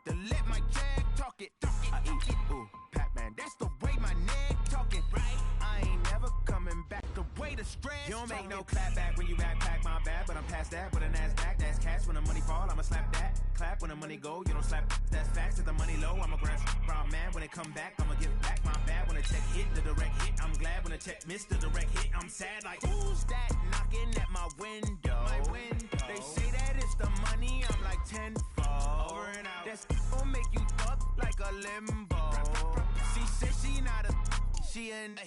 to let my jag talk it. I eat it, ooh, Pac-Man, that's the way my neck talking. Right? I ain't never coming back the way the stress. You don't make no clap back when you backpack, my bad, but I'm past that. With a NASDAQ, that's cash. When the money fall, I'ma slap that. Clap when the money go, you don't slap. That's facts. If the money low, I'ma grab brown man. When it come back, I'ma give back my bad. When the check hit, the direct hit, I'm glad. When the check missed the direct hit, I'm sad. Like, who's that knocking at my window? They say that it's the money, I'm like tenfold. Over and out. That's gon' make you fuck like a limbo. She said she not a, she an.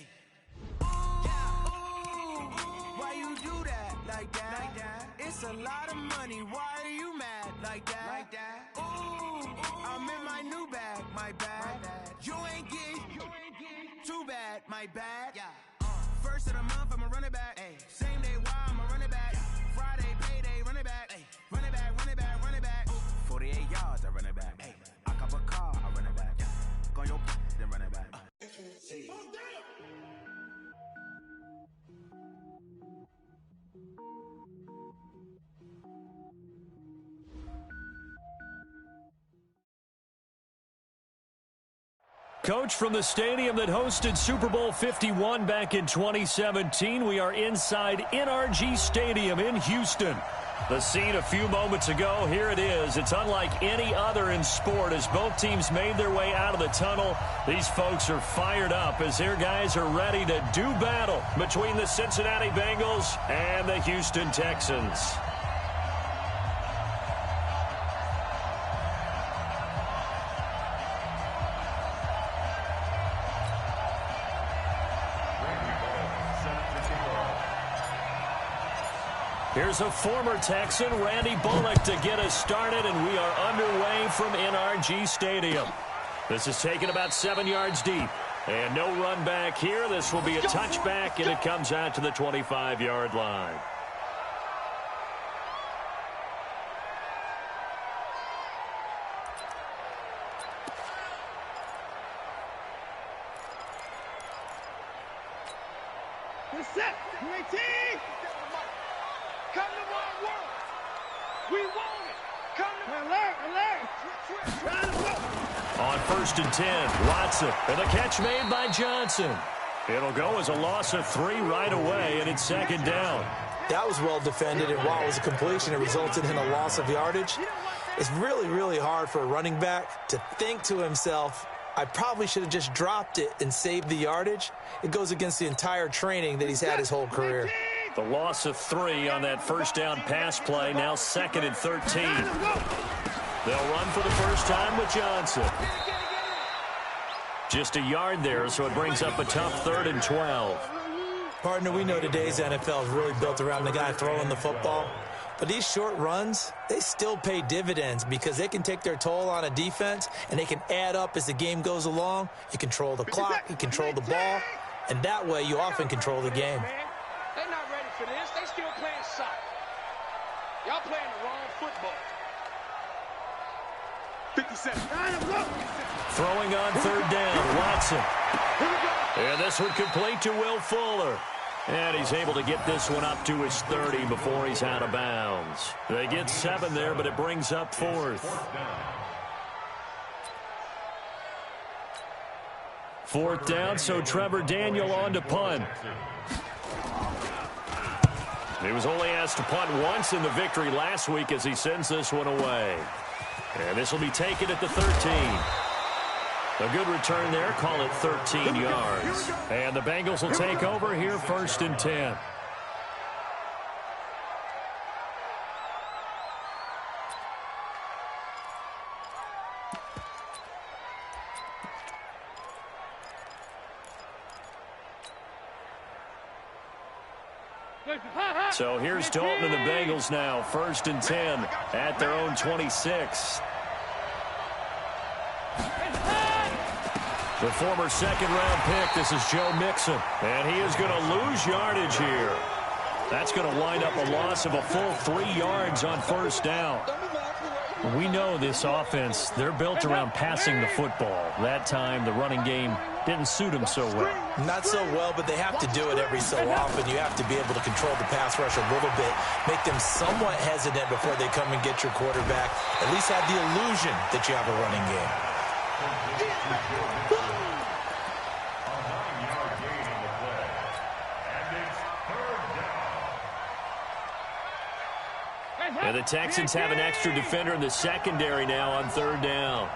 Why you do that like that? It's a lot of money. Why are you mad like that? Ooh, I'm in my new bag, my bad. You ain't getting too bad, my bad. First of the month, I'ma run it back. Same day, why I'ma run it back. Friday, payday, run it back. Run it back, run it back, run it back. 48 yards, I run it back. I cop a car, I run it back. Go your then run it back. Coach, from the stadium that hosted Super Bowl 51 back in 2017, we are inside NRG Stadium in Houston. The scene a few moments ago, here it is. It's unlike any other in sport as both teams made their way out of the tunnel. These folks are fired up as their guys are ready to do battle between the Cincinnati Bengals and the Houston Texans. Here's a former Texan, Randy Bullock, to get us started, and we are underway from NRG Stadium. This is taken about 7 yards deep, and no run back here. This will be a touchback, and it comes out to the 25-yard line. We're set. UAT. Come to one world. We want it. Come to alert. On 1st and 10, Watson, and the catch made by Johnson. It'll go as a loss of 3 right away, and it's 2nd down. That was well defended, and while it was a completion, it resulted in a loss of yardage. It's really, really hard for a running back to think to himself, I probably should have just dropped it and saved the yardage. It goes against the entire training that he's had his whole career. The loss of 3 on that 1st down pass play, now 2nd and 13. They'll run for the first time with Johnson. Just a yard there, so it brings up a tough 3rd and 12. Partner, we know today's NFL is really built around the guy throwing the football. But these short runs, they still pay dividends because they can take their toll on a defense, and they can add up as the game goes along. You control the clock, you control the ball, and that way you often control the game. They're not ready for this. They still playing soccer. Y'all playing the wrong football. 57. Throwing on 3rd down, Watson. And this one complete to Will Fuller. And he's able to get this one up to his 30 before he's out of bounds. They get 7 there, but it brings up 4th. 4th down, so Trevor Daniel on to punt. He was only asked to punt once in the victory last week as he sends this one away. And this will be taken at the 13. A good return there. Call it 13 yards. And the Bengals will take over here 1st and 10. So here's Dalton and the Bengals now. 1st and 10 at their own 26. The former 2nd-round pick, this is Joe Mixon. And he is going to lose yardage here. That's going to wind up a loss of a full 3 yards on 1st down. We know this offense, they're built around passing the football. That time, the running game didn't suit him so well. Not so well, but they have to do it every so often. You have to be able to control the pass rush a little bit, make them somewhat hesitant before they come and get your quarterback. At least have the illusion that you have a running game. And the Texans have an extra defender in the secondary now on third down.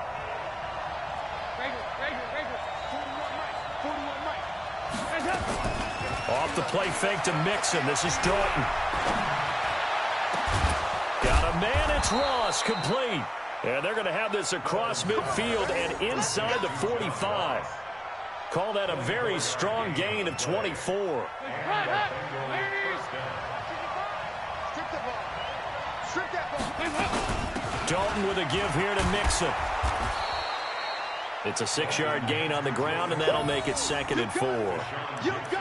Off the play fake to Mixon. This is Dalton. Got a man. It's Ross. Complete. And they're going to have this across midfield and inside the 45. Call that a very strong gain of 24. Dalton with a give here to Mixon. It's a 6-yard gain on the ground, and that'll make it 2nd and 4.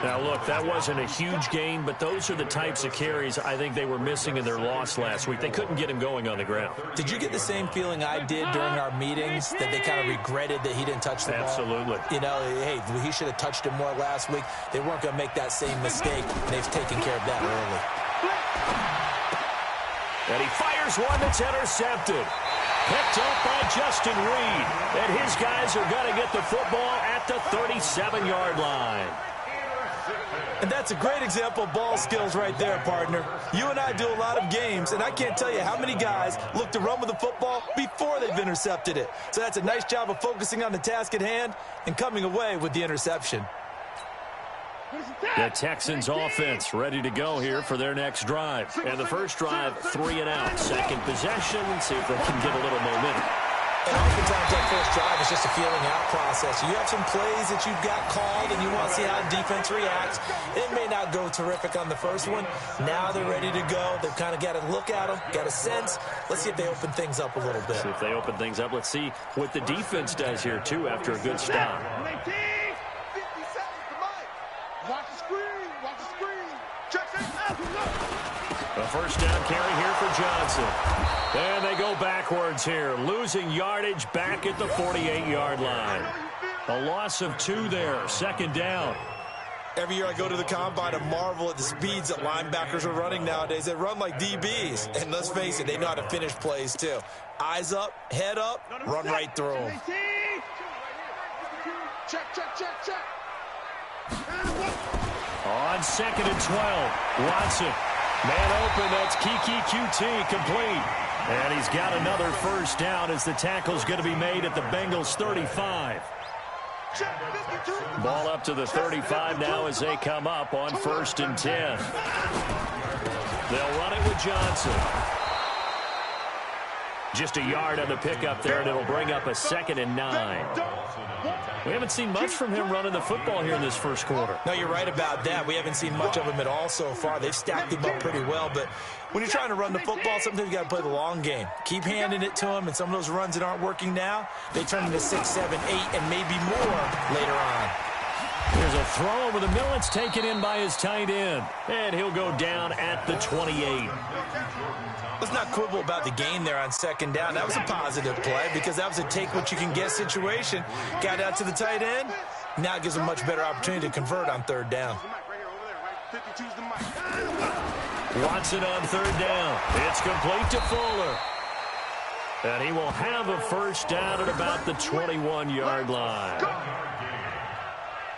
Now, look, that wasn't a huge gain, but those are the types of carries I think they were missing in their loss last week. They couldn't get him going on the ground. Did you get the same feeling I did during our meetings, that they kind of regretted that he didn't touch the ball? Absolutely. You know, hey, he should have touched it more last week. They weren't going to make that same mistake. They've taken care of that early. And he fires one that's intercepted. Picked up by Justin Reed. And his guys are going to get the football at the 37-yard line. And that's a great example of ball skills right there, partner. You and I do a lot of games, and I can't tell you how many guys look to run with the football before they've intercepted it. So that's a nice job of focusing on the task at hand and coming away with the interception. The Texans offense ready to go here for their next drive. And the first drive, 3 and out. Second possession, see if they can get a little momentum. And oftentimes that first drive is just a feeling out process. You have some plays that you've got called and you want to see how the defense reacts. It may not go terrific on the first one. Now they're ready to go. They've kind of got to look at them, got a sense. Let's see if they open things up a little bit. See if they open things up. Let's see what the defense does here, too, after a good stop. Watch the screen. Watch the screen. Check it. A first down carry here for Johnson. And they go backwards here, losing yardage back at the 48-yard line. A loss of 2 there, 2nd down. Every year I go to the combine and marvel at the speeds that linebackers are running nowadays. They run like DBs. And let's face it, they know how to finish plays too. Eyes up, head up, run right through them. Check, check, check, check. On 2nd and 12, Watson. Man open, that's Kiki QT, complete. And he's got another first down as the tackle's going to be made at the Bengals 35. Ball up to the 35 now as they come up on 1st and 10. They'll run it with Johnson. Just a yard on the pickup there, and it'll bring up a 2nd and 9. We haven't seen much from him running the football here in this first quarter. No, you're right about that. We haven't seen much of him at all so far. They've stacked him up pretty well, but when you're trying to run the football, sometimes you got to play the long game. Keep handing it to him, and some of those runs that aren't working now, they turn into 6, 7, 8, and maybe more later on. There's a throw over the middle. It's taken in by his tight end, and he'll go down at the 28. Let's not quibble about the gain there on 2nd down. That was a positive play because that was a take-what-you-can-get situation. Got out to the tight end. Now it gives him a much better opportunity to convert on 3rd down. Watson on 3rd down. It's complete to Fuller. And he will have a first down at about the 21-yard line.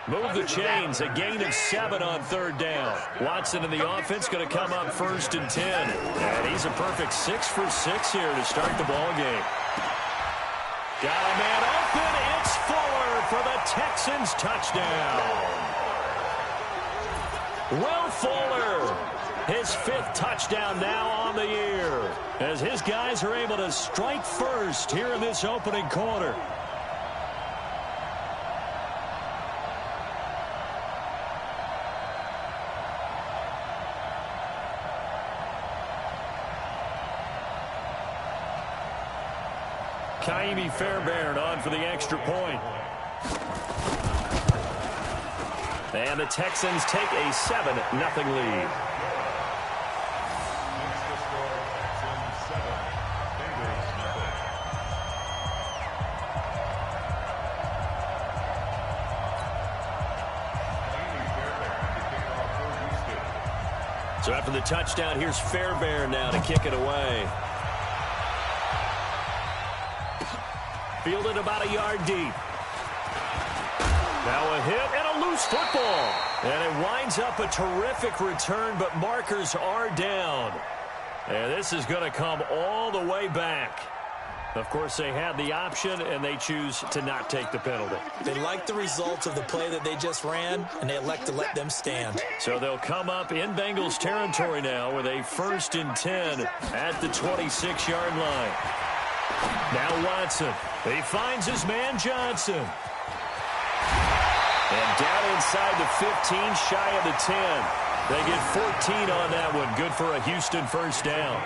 Move the chains, a gain of 7 on 3rd down. Watson and the offense going to come up 1st and 10. And he's a perfect 6 for 6 here to start the ball game. Got a man open. It's Fuller for the Texans touchdown. Will Fuller, his 5th touchdown now on the year, as his guys are able to strike first here in this opening quarter. Kaimi Fairbairn on for the extra point. And the Texans take a 7-0 lead. So after the touchdown, here's Fairbairn now to kick it away. Fielded about a yard deep. Now a hit and a loose football. And it winds up a terrific return, but markers are down. And this is going to come all the way back. Of course, they had the option, and they choose to not take the penalty. They like the results of the play that they just ran, and they elect to let them stand. So they'll come up in Bengals territory now with a 1st and 10 at the 26-yard line. Now Watson. He finds his man Johnson. And down inside the 15, shy of the 10. They get 14 on that one. Good for a Houston 1st down.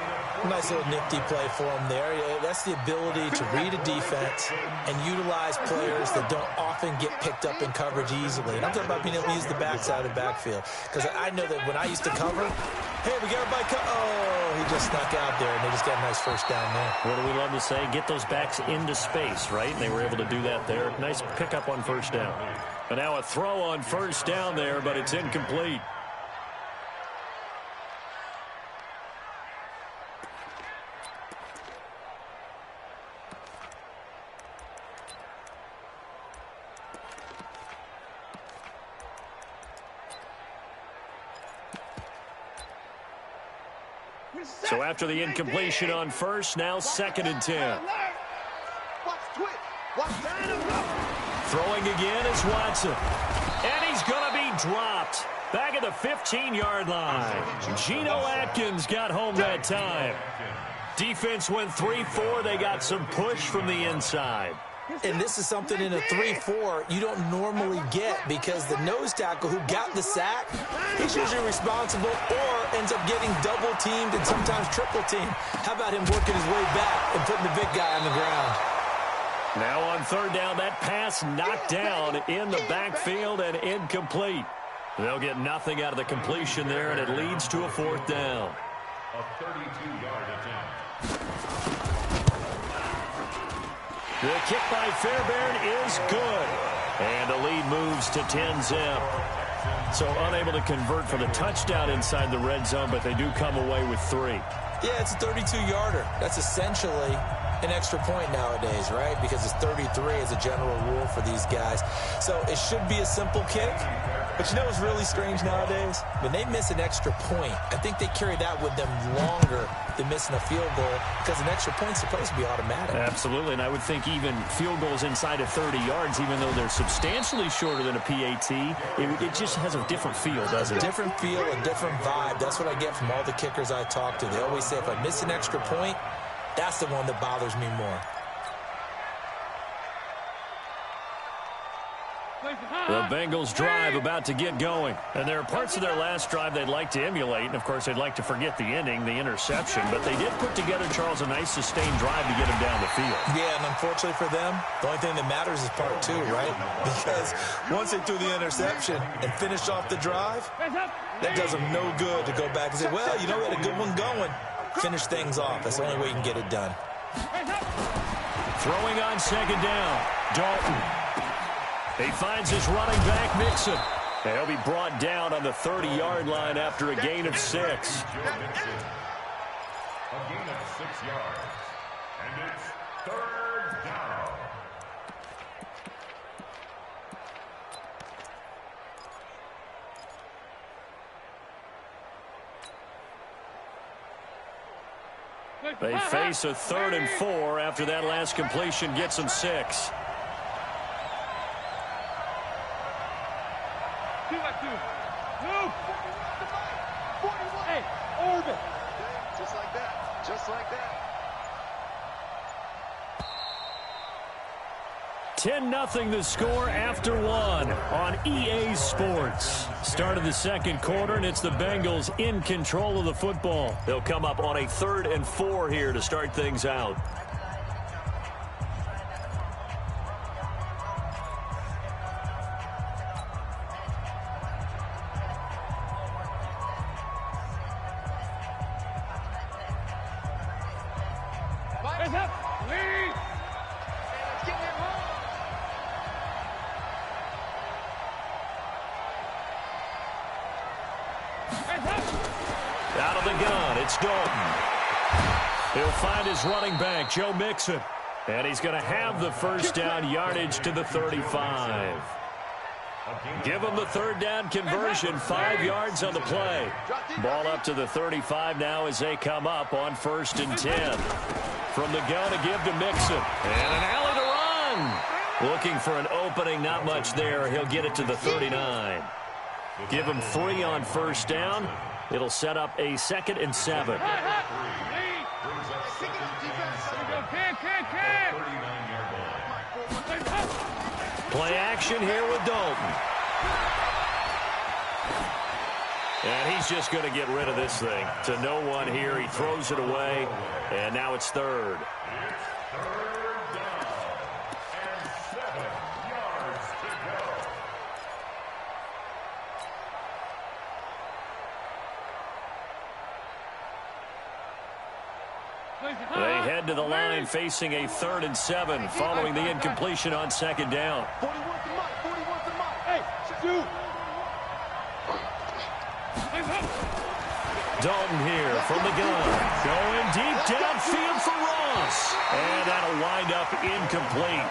Nice little nifty play for him there. That's the ability to read a defense and utilize players that don't often get picked up in coverage easily. And I'm talking about being able to use the backside of the backfield. Because I know that when I used to cover, hey, we got everybody he just snuck out there, and they just got a nice 1st down there. What do we love to say? Get those backs into space, right? And they were able to do that there. Nice pickup on 1st down. But now a throw on 1st down there, but it's incomplete. So after the incompletion on 1st, now 2nd and 10. Throwing again is Watson. And he's going to be dropped. Back at the 15-yard line. Geno Atkins got home that time. Defense went 3-4. They got some push from the inside. And this is something in a 3-4 you don't normally get, because the nose tackle who got the sack, he's usually responsible or ends up getting double-teamed and sometimes triple-teamed. How about him working his way back and putting the big guy on the ground? Now on 3rd down, that pass knocked down in the backfield and incomplete. They'll get nothing out of the completion there, and it leads to a 4th down. A 32-yard attempt. The kick by Fairbairn is good. And the lead moves to 10-zip. So unable to convert for the touchdown inside the red zone, but they do come away with 3. Yeah, it's a 32-yarder. That's essentially an extra point nowadays, right? Because it's 33 as a general rule for these guys. So it should be a simple kick. But you know what's really strange nowadays? When they miss an extra point, I think they carry that with them longer than missing a field goal, because an extra point's supposed to be automatic. Absolutely, and I would think even field goals inside of 30 yards, even though they're substantially shorter than a PAT, it just has a different feel, doesn't it? A different feel, a different vibe. That's what I get from all the kickers I talk to. They always say, if I miss an extra point, that's the one that bothers me more. The Bengals drive about to get going. And there are parts of their last drive they'd like to emulate. And, of course, they'd like to forget the ending, the interception. But they did put together, Charles, a nice sustained drive to get them down the field. Yeah, and unfortunately for them, the only thing that matters is part 2, right? Because once they threw the interception and finished off the drive, that does them no good to go back and say, well, you know, we had a good one going. Finish things off. That's the only way you can get it done. Throwing on 2nd down, Dalton. He finds his running back, Mixon. And he'll be brought down on the 30-yard line after a gain of 6. A gain of 6 yards. And it's 3rd down. They face a 3rd and 4 after that last completion gets them 6. Hey, orbit. Just like that. Just like that. 10-0 the score after 1 on EA Sports. Start of the 2nd quarter, and it's the Bengals in control of the football. They'll come up on a 3rd and 4 here to start things out. Out of the gun, it's Dalton. He'll find his running back, Joe Mixon. And he's going to have the first down yardage to the 35. Give him the third down conversion, 5 yards on the play. Ball up to the 35 now as they come up on 1st and 10. From the gun to give to Mixon. And an alley to run. Looking for an opening, not much there. He'll get it to the 39. Give him 3 on 1st down. It'll set up a 2nd and 7. Play action here with Dalton. And he's just going to get rid of this thing. To no one here. He throws it away. And now it's 3rd. They head to the line facing a 3rd and 7 following the incompletion on 2nd down. Dalton here from the gun. Going deep downfield for Ross. And that'll wind up incomplete.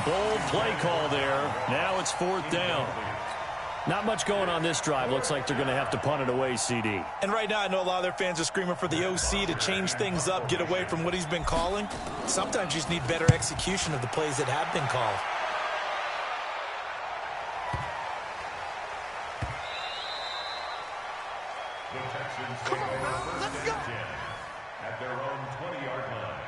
Bold play call there. Now it's 4th down. Not much going on this drive. Looks like they're going to have to punt it away, CD. And right now, I know a lot of their fans are screaming for the OC to change things up, get away from what he's been calling. Sometimes you just need better execution of the plays that have been called. The Texans take over 1st and 10 at their own 20-yard line.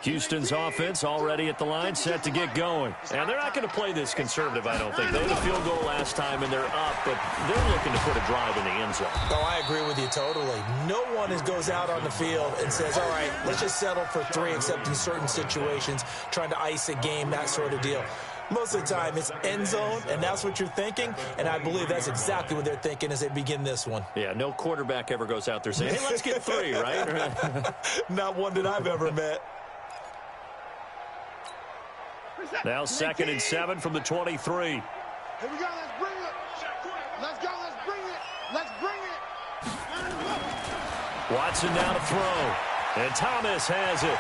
Houston's offense already at the line, set to get going. And they're not going to play this conservative, I don't think. They had a field goal last time, and they're up, but they're looking to put a drive in the end zone. Oh, I agree with you totally. No one goes out on the field and says, all right, let's just settle for 3, except in certain situations, trying to ice a game, that sort of deal. Most of the time, it's end zone, and that's what you're thinking, and I believe that's exactly what they're thinking as they begin this one. Yeah, no quarterback ever goes out there saying, hey, let's get 3, right? Not one that I've ever met. Now 2nd and 7 from the 23. Here we go, let's bring it. Let's go, let's bring it. Let's bring it. Watson now to throw. And Thomas has it.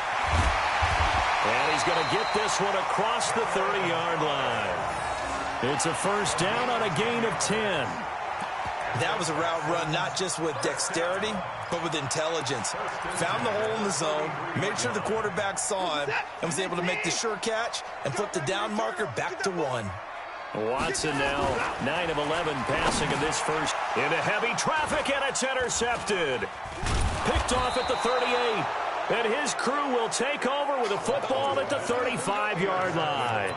And he's going to get this one across the 30-yard line. It's a 1st down on a gain of 10. That was a route run not just with dexterity, but with intelligence. Found the hole in the zone, made sure the quarterback saw him, and was able to make the sure catch and flip the down marker back to 1. Watson now 9 of 11 passing in this first. Into heavy traffic, and it's intercepted. Picked off at the 38. And his crew will take over with a football at the 35-yard line.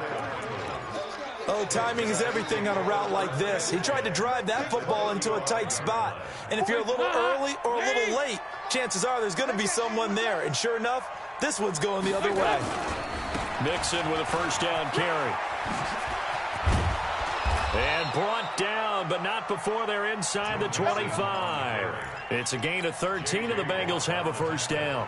Oh, timing is everything on a route like this. He tried to drive that football into a tight spot. And if you're a little early or a little late, chances are there's going to be someone there. And sure enough, this one's going the other way. Mixon with a 1st down carry. And brought down, but not before they're inside the 25. It's a gain of 13, and the Bengals have a 1st down.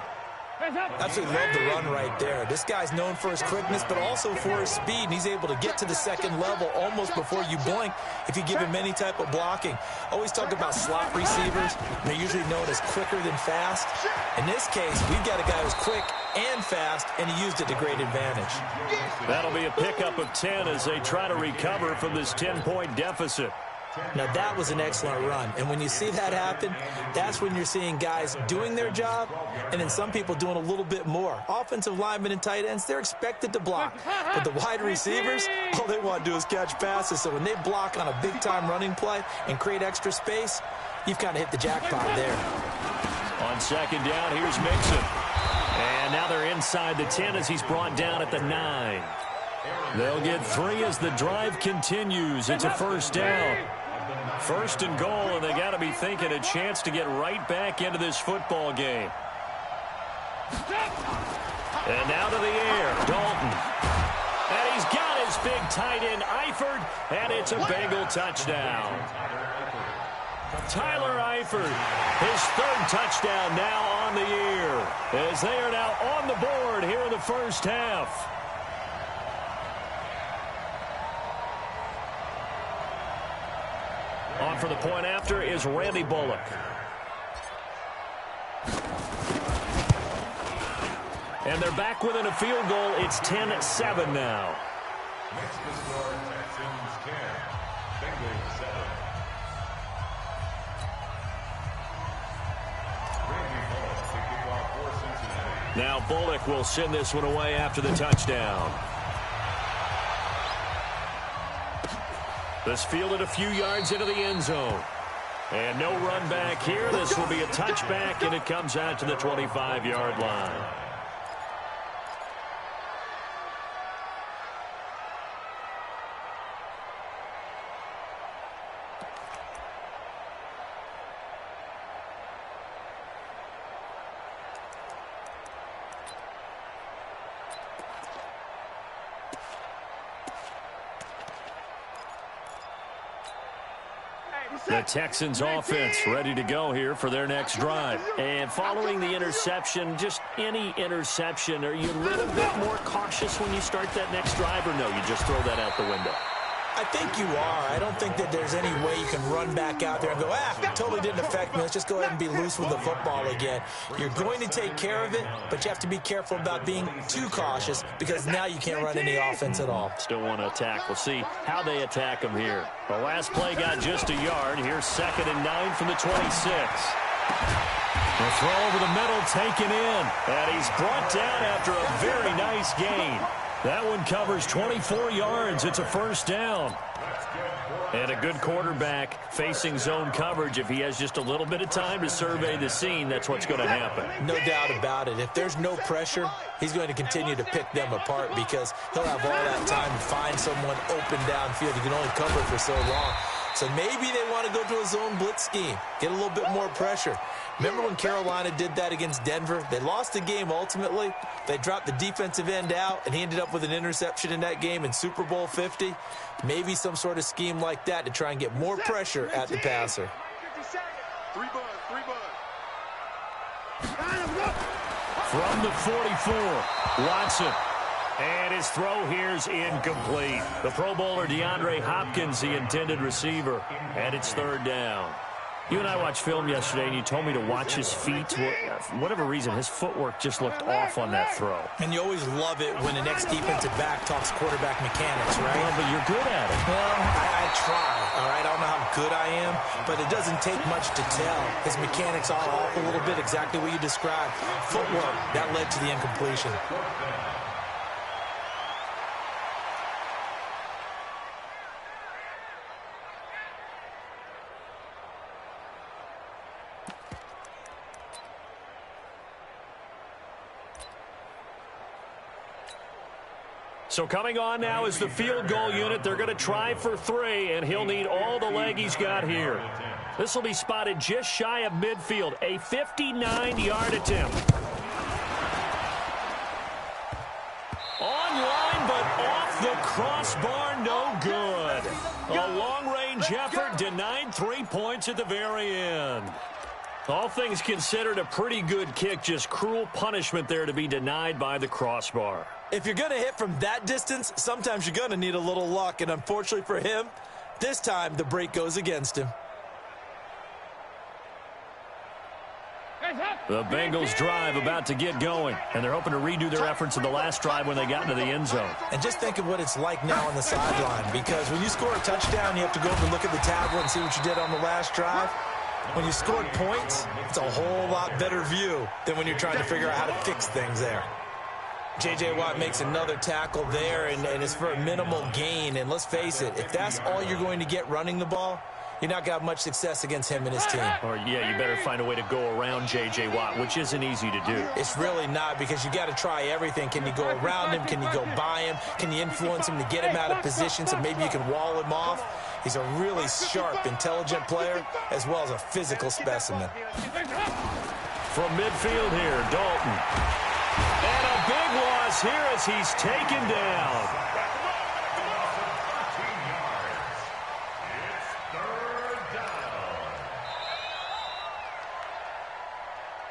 Absolutely love the run right there. This guy's known for his quickness, but also for his speed, and he's able to get to the 2nd level almost before you blink if you give him any type of blocking. Always talk about slot receivers. They're usually known as quicker than fast. In this case, we've got a guy who's quick and fast, and he used it to great advantage. That'll be a pickup of 10 as they try to recover from this 10-point deficit. Now, that was an excellent run. And when you see that happen, that's when you're seeing guys doing their job and then some people doing a little bit more. Offensive linemen and tight ends, they're expected to block. But the wide receivers, all they want to do is catch passes. So when they block on a big-time running play and create extra space, you've kind of hit the jackpot there. On 2nd down, here's Mixon. And now they're inside the 10 as he's brought down at the 9. They'll get 3 as the drive continues. It's a 1st down. 1st and goal, and they got to be thinking a chance to get right back into this football game. And now to the air, Dalton. And he's got his big tight end, Eifert, and it's a Bengal touchdown. Tyler Eifert, his 3rd touchdown now on the year, as they are now on the board here in the first half. On for the point after is Randy Bullock. And they're back within a field goal. It's 10-7 now. Next to score, Texans 10, Bengals 7. Randy Bullock to kick off for Cincinnati. Now Bullock will send this one away after the touchdown. This fielded a few yards into the end zone. And no run back here. This will be a touchback, and it comes out to the 25-yard line. The Texans offense ready to go here for their next drive. And following the interception, just any interception, are you a little bit more cautious when you start that next drive, or no, you just throw that out the window? I think you are. I don't think that there's any way you can run back out there and go, it totally didn't affect me. Let's just go ahead and be loose with the football again. You're going to take care of it, but you have to be careful about being too cautious because now you can't run any offense at all. Still want to attack. We'll see how they attack him here. The last play got just a yard. Here's 2nd and 9 from the 26. The throw over the middle taken in. And he's brought down after a very nice gain. That one covers 24 yards. It's a first down. And a good quarterback facing zone coverage. If he has just a little bit of time to survey the scene, that's what's going to happen. No doubt about it. If there's no pressure, he's going to continue to pick them apart because he'll have all that time to find someone open downfield. He can only cover for so long. So maybe they want to go to a zone blitz scheme, get a little bit more pressure. Remember when Carolina did that against Denver? They lost the game ultimately. They dropped the defensive end out, and he ended up with an interception in that game in Super Bowl 50. Maybe some sort of scheme like that to try and get more pressure at the passer. From the 44, Watson. And his throw here's incomplete. The Pro Bowler DeAndre Hopkins, the intended receiver. And it's 3rd down. You and I watched film yesterday, and you told me to watch his feet. For whatever reason, his footwork just looked off on that throw. And you always love it when the next defensive back talks quarterback mechanics, right? Well, but you're good at it. Well, I try, all right? I don't know how good I am, but it doesn't take much to tell. His mechanics are off a little bit, exactly what you described. Footwork, that led to the incompletion. So coming on now is the field goal unit. They're going to try for 3, and he'll need all the leg he's got here. This will be spotted just shy of midfield, a 59-yard attempt. Online, but off the crossbar, no good. A long-range effort denied 3 points at the very end. All things considered, a pretty good kick, just cruel punishment there to be denied by the crossbar. If you're going to hit from that distance, sometimes you're going to need a little luck, and unfortunately for him, this time the break goes against him. The Bengals drive about to get going, and they're hoping to redo their efforts in the last drive when they got into the end zone. And just think of what it's like now on the sideline, because when you score a touchdown, you have to go over and look at the tablet and see what you did on the last drive. When you scored points, it's a whole lot better view than when you're trying to figure out how to fix things there. J.J. Watt makes another tackle there, and it's for a minimal gain. And let's face it, if that's all you're going to get running the ball, you're not going to have much success against him and his team. Or, yeah, you better find a way to go around J.J. Watt, which isn't easy to do. It's really not, because you got to try everything. Can you go around him? Can you go by him? Can you influence him to get him out of position so maybe you can wall him off? He's a really sharp, intelligent player, as well as a physical specimen. From midfield here, Dalton. And a big loss here as he's taken down.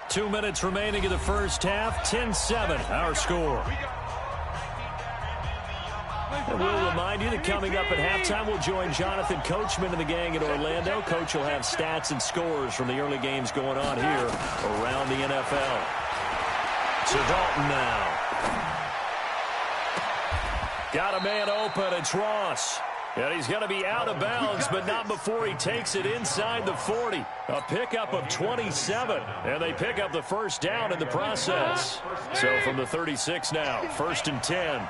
2 minutes remaining in the first half. 10-7, our score. And we'll remind you that coming up at halftime, we'll join Jonathan Coachman and the gang in Orlando. Coach will have stats and scores from the early games going on here around the NFL. So Dalton now. Got a man open. It's Ross. And he's going to be out of bounds, but not before he takes it inside the 40. A pickup of 27, and they pick up the first down in the process. So from the 36 now, 1st and 10.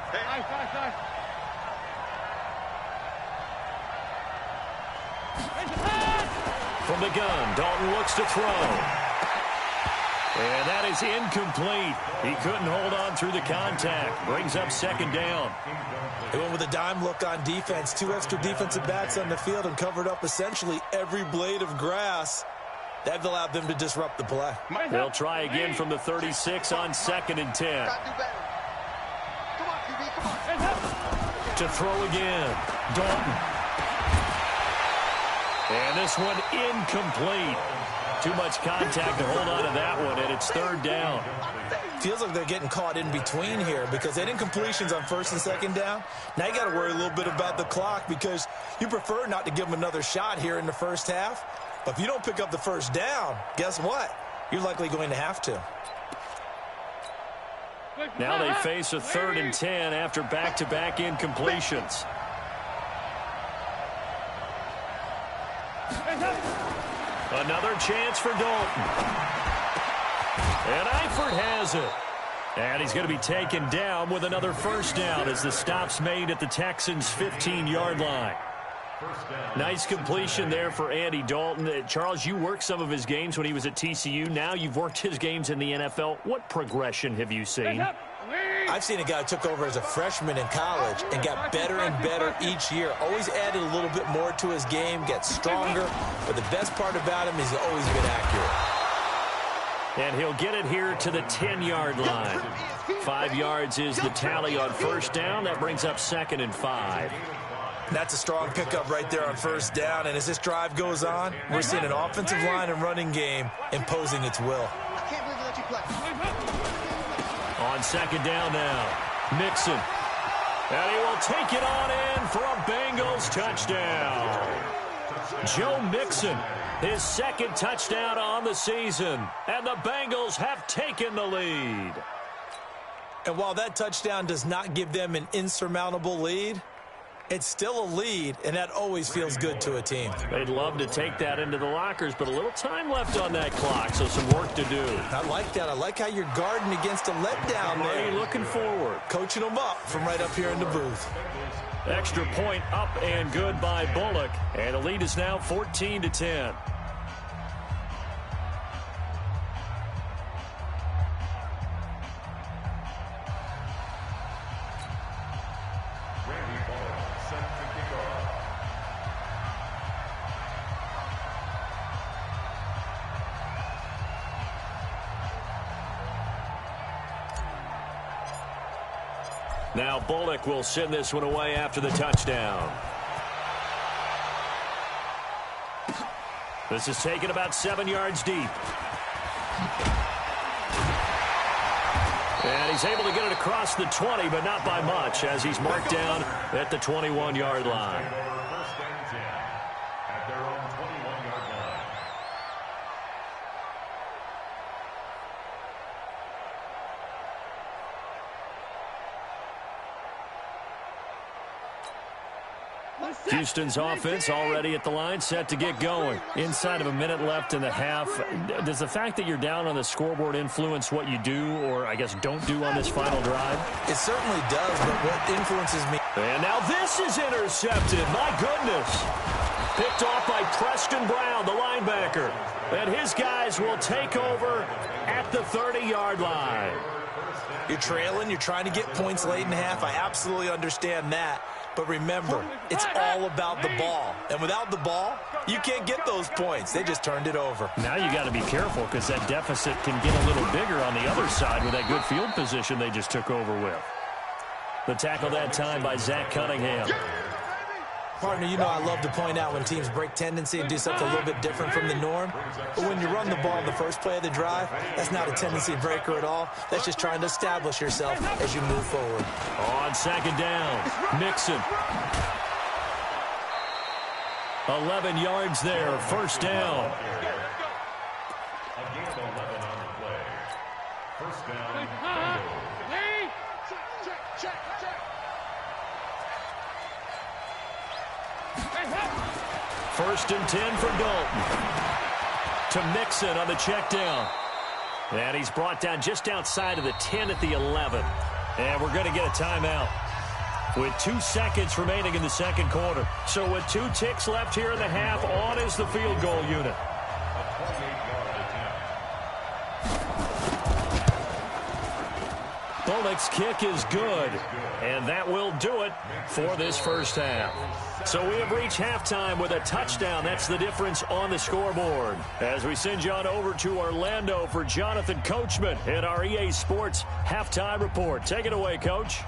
From the gun, Dalton looks to throw. And that is incomplete. He couldn't hold on through the contact. Brings up 2nd down. They went with a dime look on defense. 2 extra defensive backs on the field and covered up essentially every blade of grass. That allowed them to disrupt the play. They'll try again from the 36 on 2nd and 10. To throw again. Dalton. And this one incomplete. Too much contact to hold on to that one, and it's 3rd down. Feels like they're getting caught in between here because they had incompletions on 1st and 2nd down. Now you got to worry a little bit about the clock because you prefer not to give them another shot here in the first half. But if you don't pick up the 1st down, guess what? You're likely going to have to. Now they face a 3rd and 10 after back-to-back incompletions. Another chance for Dalton. And Eifert has it. And he's going to be taken down with another 1st down as the stop's made at the Texans' 15-yard line. Nice completion there for Andy Dalton. Charles, you worked some of his games when he was at TCU. Now you've worked his games in the NFL. What progression have you seen? I've seen a guy who took over as a freshman in college and got better and better each year. Always added a little bit more to his game, gets stronger. But the best part about him is he's always been accurate. And he'll get it here to the 10-yard line. 5 yards is the tally on 1st down. That brings up 2nd and 5. That's a strong pickup right there on 1st down. And as this drive goes on, we're seeing an offensive line and running game imposing its will. I can't believe I let you play. On 2nd down now, Mixon. And he will take it on in for a Bengals touchdown. Joe Mixon, his 2nd touchdown on the season. And the Bengals have taken the lead. And while that touchdown does not give them an insurmountable lead, it's still a lead, and that always feels good to a team. They'd love to take that into the lockers, but a little time left on that clock, so some work to do. I like that. I like how you're guarding against a letdown there. Already looking forward. Coaching them up from right up here in the booth. Extra point up and good by Bullock, and the lead is now 14-10. Now Bullock will send this one away after the touchdown. This is taken about 7 yards deep. And he's able to get it across the 20, but not by much, as he's marked down at the 21-yard line. Houston's offense already at the line, set to get going. Inside of a minute left in the half. Does the fact that you're down on the scoreboard influence what you do, or I guess don't do on this final drive? It certainly does, but what influences me... And now this is intercepted. My goodness. Picked off by Preston Brown, the linebacker. And his guys will take over at the 30-yard line. You're trailing. You're trying to get points late in half. I absolutely understand that. But remember, it's all about the ball. And without the ball, you can't get those points. They just turned it over. Now you got to be careful because that deficit can get a little bigger on the other side with that good field position they just took over with. The tackle that time by Zach Cunningham. Partner, you know I love to point out when teams break tendency and do something a little bit different from the norm. But when you run the ball in the first play of the drive, that's not a tendency breaker at all. That's just trying to establish yourself as you move forward. On second down, Mixon. 11 yards there, first down. Again, 11 on the play. First down, First and 10 for Dalton. To Mixon on the check down. And he's brought down just outside of the 10 at the 11. And we're going to get a timeout with 2 seconds remaining in the second quarter. So with 2 ticks left here in the half, on is the field goal unit. Bullock's kick is good, and that will do it for this first half. So we have reached halftime with a touchdown. That's the difference on the scoreboard. As we send you on over to Orlando for Jonathan Coachman in our EA Sports Halftime Report. Take it away, Coach.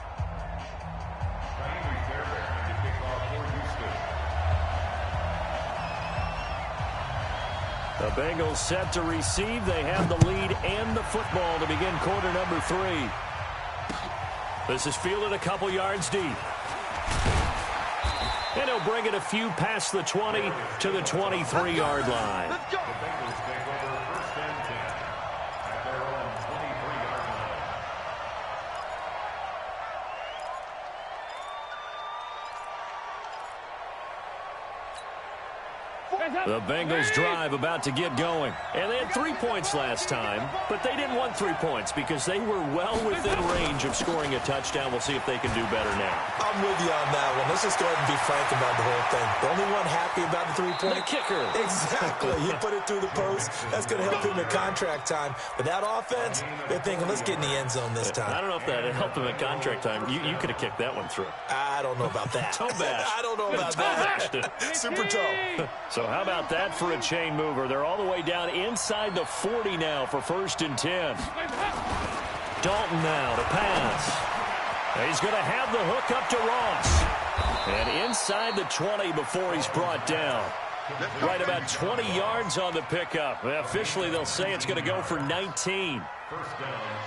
The Bengals set to receive. They have the lead and the football to begin quarter number 3. This is fielded a couple yards deep. And he'll bring it a few past the 20 to the 23-yard line. The Bengals take over first and 10 at their own 23-yard line. The Bengals drive about to get going. And they had 3 points last time, but they didn't want 3 points because they were well within range of scoring a touchdown. We'll see if they can do better now. I'm with you on that one. Let's just go ahead and be frank about the whole thing. The only one happy about the 3-point? The kicker. Exactly. He put it through the post. That's going to help him at contract time. But that offense, they're thinking, let's get in the end zone this time. I don't know if that helped him at contract time. You could have kicked that one through. I don't know about that. Toe bash. I don't know about that. Super toe. So how about that for a chain mover? They're all the way down inside the 40 now for first and 10. Dalton now to pass. He's going to have the hook up to Ross. And inside the 20 before he's brought down. Right about 20 yards on the pickup. Officially, they'll say it's going to go for 19.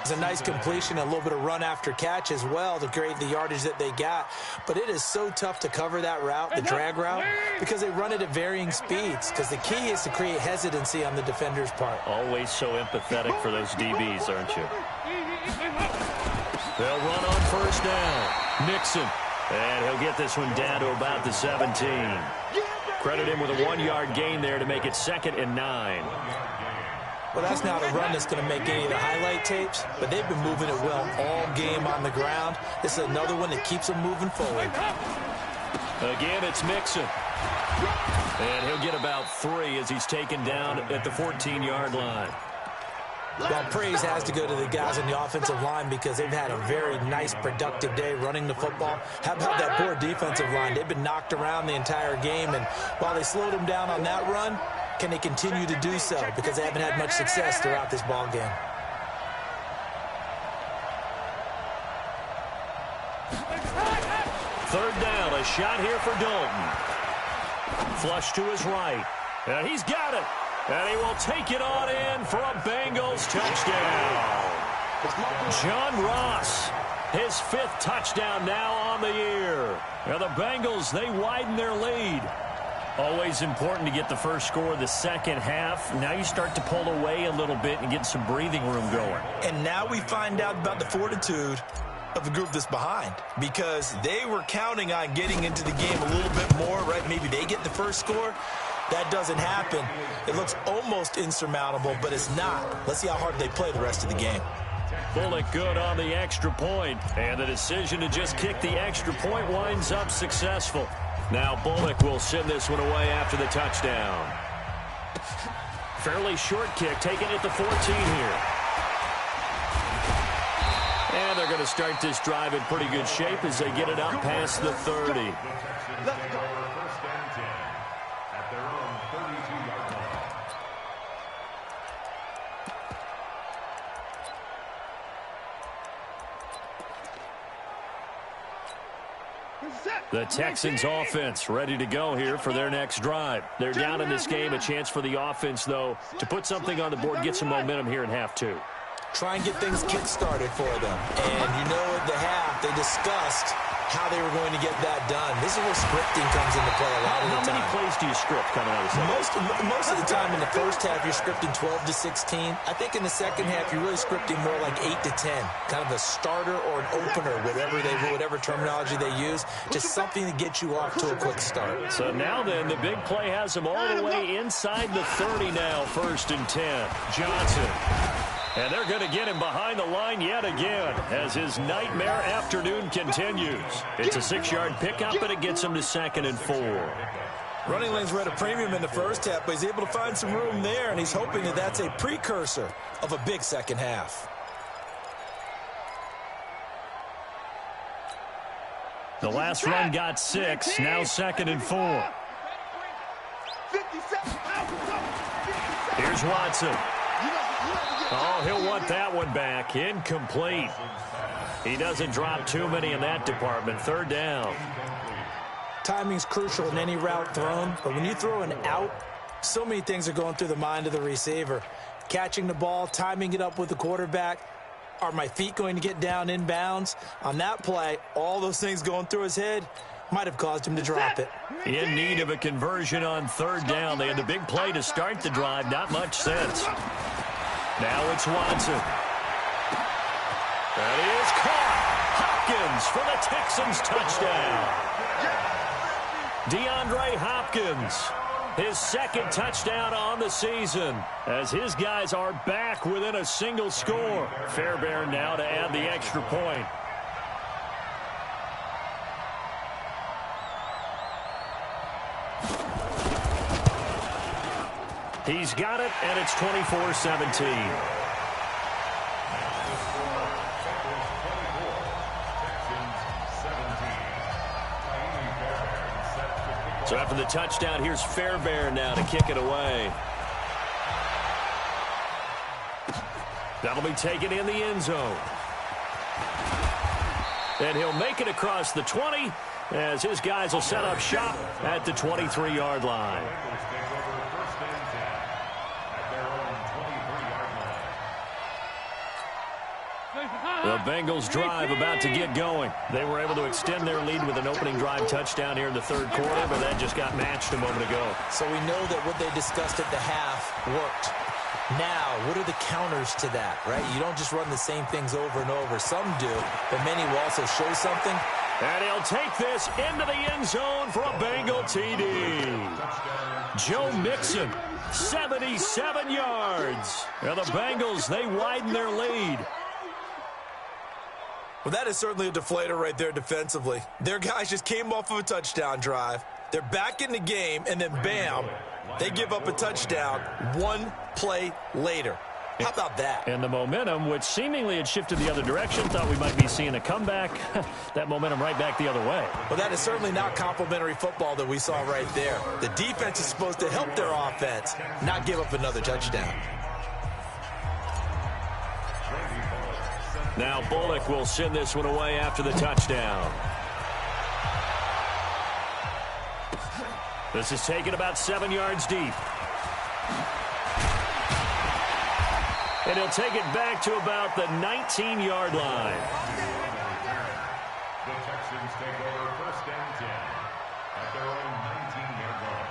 It's a nice completion, a little bit of run after catch as well to create the yardage that they got. But it is so tough to cover that route, the drag route, because they run it at varying speeds. Because the key is to create hesitancy on the defender's part. Always so empathetic for those DBs, aren't you? They'll run on first down. Mixon. And he'll get this one down to about the 17. Credit him with a 1-yard gain there to make it 2nd and 9. Well, that's not a run that's going to make any of the highlight tapes, but they've been moving it well all game on the ground. This is another one that keeps them moving forward. Again, it's Mixon. And he'll get about 3 as he's taken down at the 14-yard line. Well, praise has to go to the guys on the offensive line because they've had a very nice, productive day running the football. How about that poor defensive line? They've been knocked around the entire game, and while they slowed them down on that run, can they continue to do so? Because they haven't had much success throughout this ball game. Third down, a shot here for Dalton. Flush to his right. And he's got it. And he will take it on in for a Bengals touchdown. John Ross, his 5th touchdown now on the year. Now the Bengals, they widen their lead. Always important to get the first score of the second half. Now you start to pull away a little bit and get some breathing room going. And now we find out about the fortitude of the group that's behind, because they were counting on getting into the game a little bit more, right? Maybe they get the first score. That doesn't happen. It looks almost insurmountable, but it's not. Let's see how hard they play the rest of the game. Bullock good on the extra point, and the decision to just kick the extra point winds up successful. Now Bullock will send this one away after the touchdown. Fairly short kick, taken at the 14 here. And they're going to start this drive in pretty good shape as they get it up past the 30. The Texans offense ready to go here for their next drive. They're down in this game. A chance for the offense, though, to put something on the board, get some momentum here in half two. Try and get things kick-started for them. And you know at the half, they discussed how they were going to get that done. This is where scripting comes into play a lot of the time. How many plays do you script coming out of the second? Most of the time in the first half, you're scripting 12 to 16. I think in the second half, you're really scripting more like 8 to 10. Kind of a starter or an opener, whatever terminology they use. Just something to get you off to a quick start. So now then, the big play has them all the way inside the 30 now, 1st and 10. Johnson. And they're going to get him behind the line yet again as his nightmare afternoon continues. It's a 6-yard pickup, and it gets him to 2nd and 4. Running lanes were at a premium in the first half, but he's able to find some room there, and he's hoping that that's a precursor of a big second half. The last run got 6, now 2nd and 4. Here's Watson. Oh, he'll want that one back. Incomplete. He doesn't drop too many in that department. 3rd down. Timing's crucial in any route thrown, but when you throw an out, so many things are going through the mind of the receiver. Catching the ball, timing it up with the quarterback. Are my feet going to get down inbounds? On that play, all those things going through his head might have caused him to drop it. In need of a conversion on 3rd down. They had the big play to start the drive. Not much sense. Now it's Watson. That is caught. Hopkins for the Texans touchdown. DeAndre Hopkins, his 2nd touchdown on the season as his guys are back within a single score. Fairbairn now to add the extra point. He's got it, and it's 24-17. So after the touchdown, here's Fairbairn now to kick it away. That'll be taken in the end zone. And he'll make it across the 20 as his guys will set up shop at the 23-yard line. The Bengals drive about to get going. They were able to extend their lead with an opening drive touchdown here in the 3rd quarter, but that just got matched a moment ago. So we know that what they discussed at the half worked. Now, what are the counters to that, right? You don't just run the same things over and over. Some do, but many will also show something. And he'll take this into the end zone for a Bengal TD. Joe Mixon, 77 yards. And the Bengals, they widen their lead. Well, that is certainly a deflator right there defensively. Their guys just came off of a touchdown drive. They're back in the game, and then bam, they give up a touchdown 1 play later. How about that? And the momentum, which seemingly had shifted the other direction, thought we might be seeing a comeback. That momentum right back the other way. Well, that is certainly not complimentary football that we saw right there. The defense is supposed to help their offense, not give up another touchdown. Now Bullock will send this one away after the touchdown. This is taken about 7 yards deep. And he'll take it back to about the 19-yard line. The Texans take over 1st and 10 at their own 19-yard line.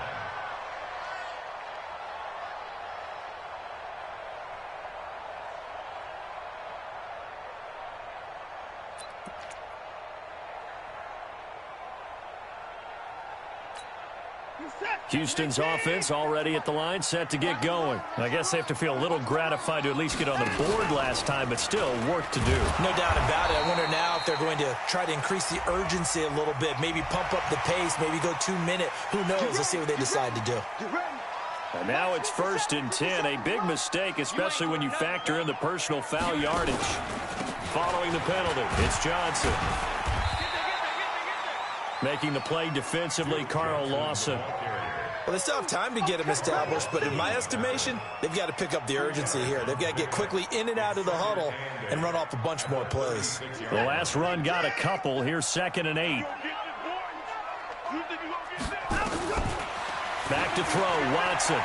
Houston's offense already at the line, set to get going. I guess they have to feel a little gratified to at least get on the board last time, but still work to do. No doubt about it. I wonder now if they're going to try to increase the urgency a little bit, maybe pump up the pace, maybe go 2-minute. Who knows? Let's see what they decide to do. And now it's 1st and 10, a big mistake, especially when you factor in the personal foul yardage. Following the penalty, it's Johnson. Making the play defensively, Carl Lawson. Well, they still have time to get him established, but in my estimation, they've got to pick up the urgency here. They've got to get quickly in and out of the huddle and run off a bunch more plays. The last run got a couple. Here's 2nd and 8. Back to throw, Watson.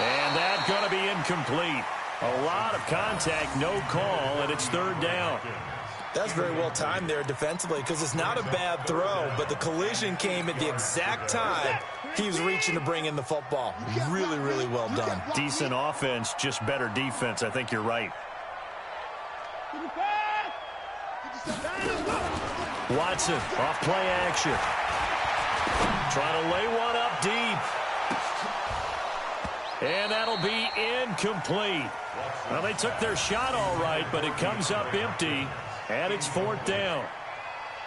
And that's going to be incomplete. A lot of contact, no call, and it's third down. That's very well timed there defensively because it's not a bad throw, but the collision came at the exact time he was reaching to bring in the football. Really, really well done. Decent offense, just better defense. I think you're right. Watson, off play action. Trying to lay one up deep. And that'll be incomplete. Well, they took their shot all right, but it comes up empty, and it's fourth down.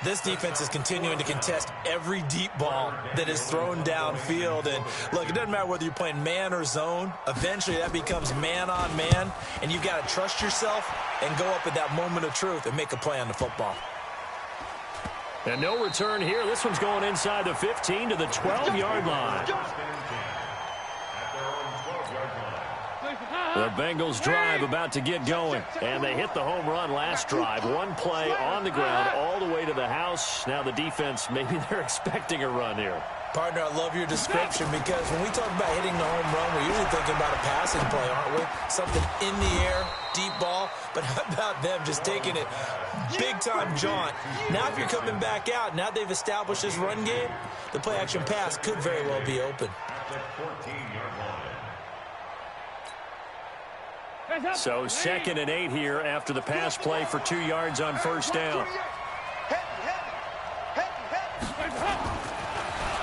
This defense is continuing to contest every deep ball that is thrown downfield. And, look, it doesn't matter whether you're playing man or zone. Eventually, that becomes man on man, and you've got to trust yourself and go up at that moment of truth and make a play on the football. And no return here. This one's going inside the 15 to the 12-yard line. The Bengals drive about to get going, and they hit the home run last drive. One play on the ground all the way to the house. Now the defense, maybe they're expecting a run here. Partner, I love your description because when we talk about hitting the home run, we're usually thinking about a passing play, aren't we? Something in the air, deep ball. But how about them just taking it big-time jaunt? Now if you're coming back out, now they've established this run game, the play-action pass could very well be open. So 2nd and 8 here after the pass play for 2 yards on first down.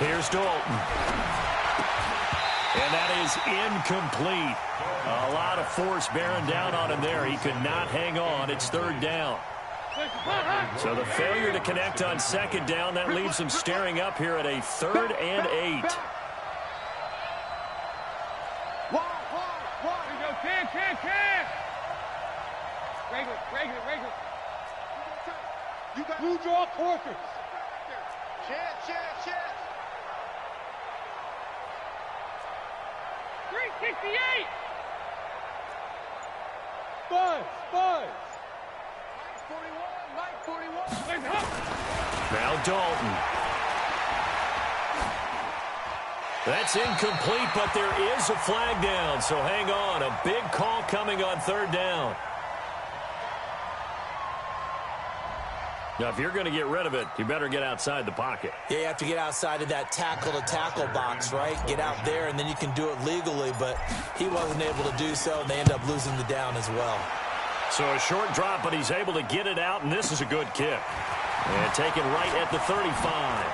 Here's Dalton. And that is incomplete. A lot of force bearing down on him there. He could not hang on. It's third down. So the failure to connect on second down, that leaves him staring up here at a 3rd and 8. Regular. You got blue draw quarters. Chance. 368. Buzz. Mike 41. Now Dalton. That's incomplete, but there is a flag down, so hang on. A big call coming on third down. Now, if you're going to get rid of it, you better get outside the pocket. Yeah, you have to get outside of that tackle-to-tackle box, right? Get out there, and then you can do it legally, but he wasn't able to do so, and they end up losing the down as well. So a short drop, but he's able to get it out, and this is a good kick. And taken right at the 35.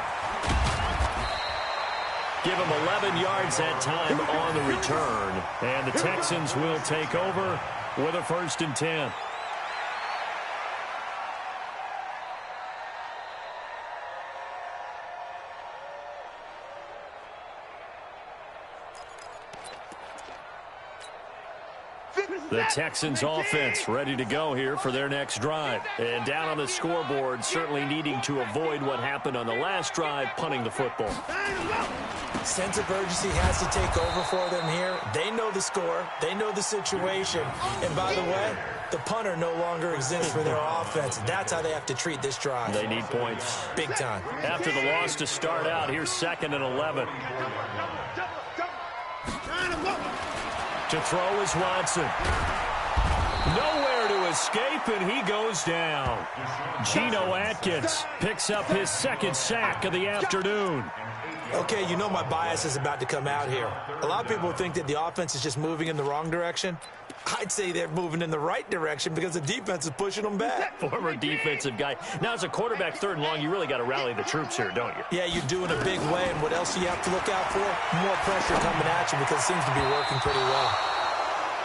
Give him 11 yards that time on the return. And the Texans will take over with a 1st and 10. The Texans offense ready to go here for their next drive. And down on the scoreboard, certainly needing to avoid what happened on the last drive, punting the football. Sense of urgency has to take over for them here. They know the score. They know the situation. And by the way, the punter no longer exists for their offense. That's how they have to treat this drive. They need points. Big time. After the loss to start out, here's 2nd and 11. To throw is Watson. Nowhere to escape, and he goes down. Geno Atkins picks up his 2nd sack of the afternoon. Okay, you know my bias is about to come out here. A lot of people think that the offense is just moving in the wrong direction. I'd say they're moving in the right direction because the defense is pushing them back. Former defensive guy. Now, as a quarterback 3rd and long, you really got to rally the troops here, don't you? Yeah, you do in a big way, and what else do you have to look out for? More pressure coming at you because it seems to be working pretty well.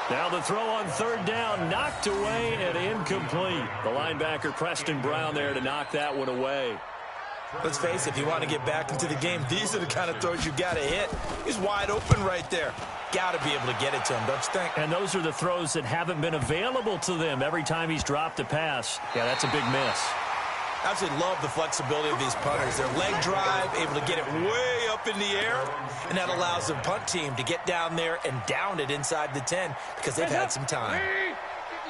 Now the throw on third down, knocked away and incomplete. The linebacker, Preston Brown, there to knock that one away. Let's face it, if you want to get back into the game, these are the kind of throws you got to hit. He's wide open right there. Got to be able to get it to him, don't you think? And those are the throws that haven't been available to them every time he's dropped a pass. Yeah, that's a big miss. Absolutely love the flexibility of these punters. Their leg drive, able to get it way up in the air, and that allows the punt team to get down there and down it inside the 10 because they've had some time.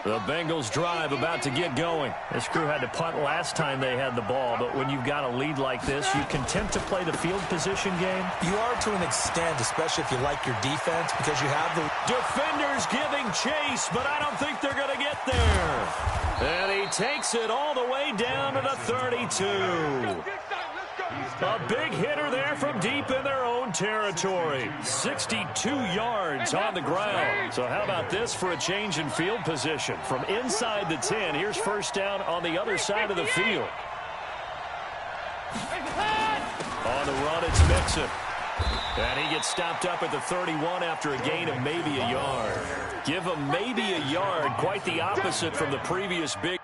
The Bengals drive about to get going. This crew had to punt last time they had the ball, but when you've got a lead like this, you can tempt to play the field position game. You are to an extent, especially if you like your defense, because you have the defenders giving chase, but I don't think they're going to get there. And he takes it all the way down to the 32. A big hitter there from deep in their own territory. 62 yards on the ground. So how about this for a change in field position? From inside the 10, here's first down on the other side of the field. On the run, it's Mixon. And he gets stopped up at the 31 after a gain of maybe a yard. Give him maybe a yard, quite the opposite from the previous big.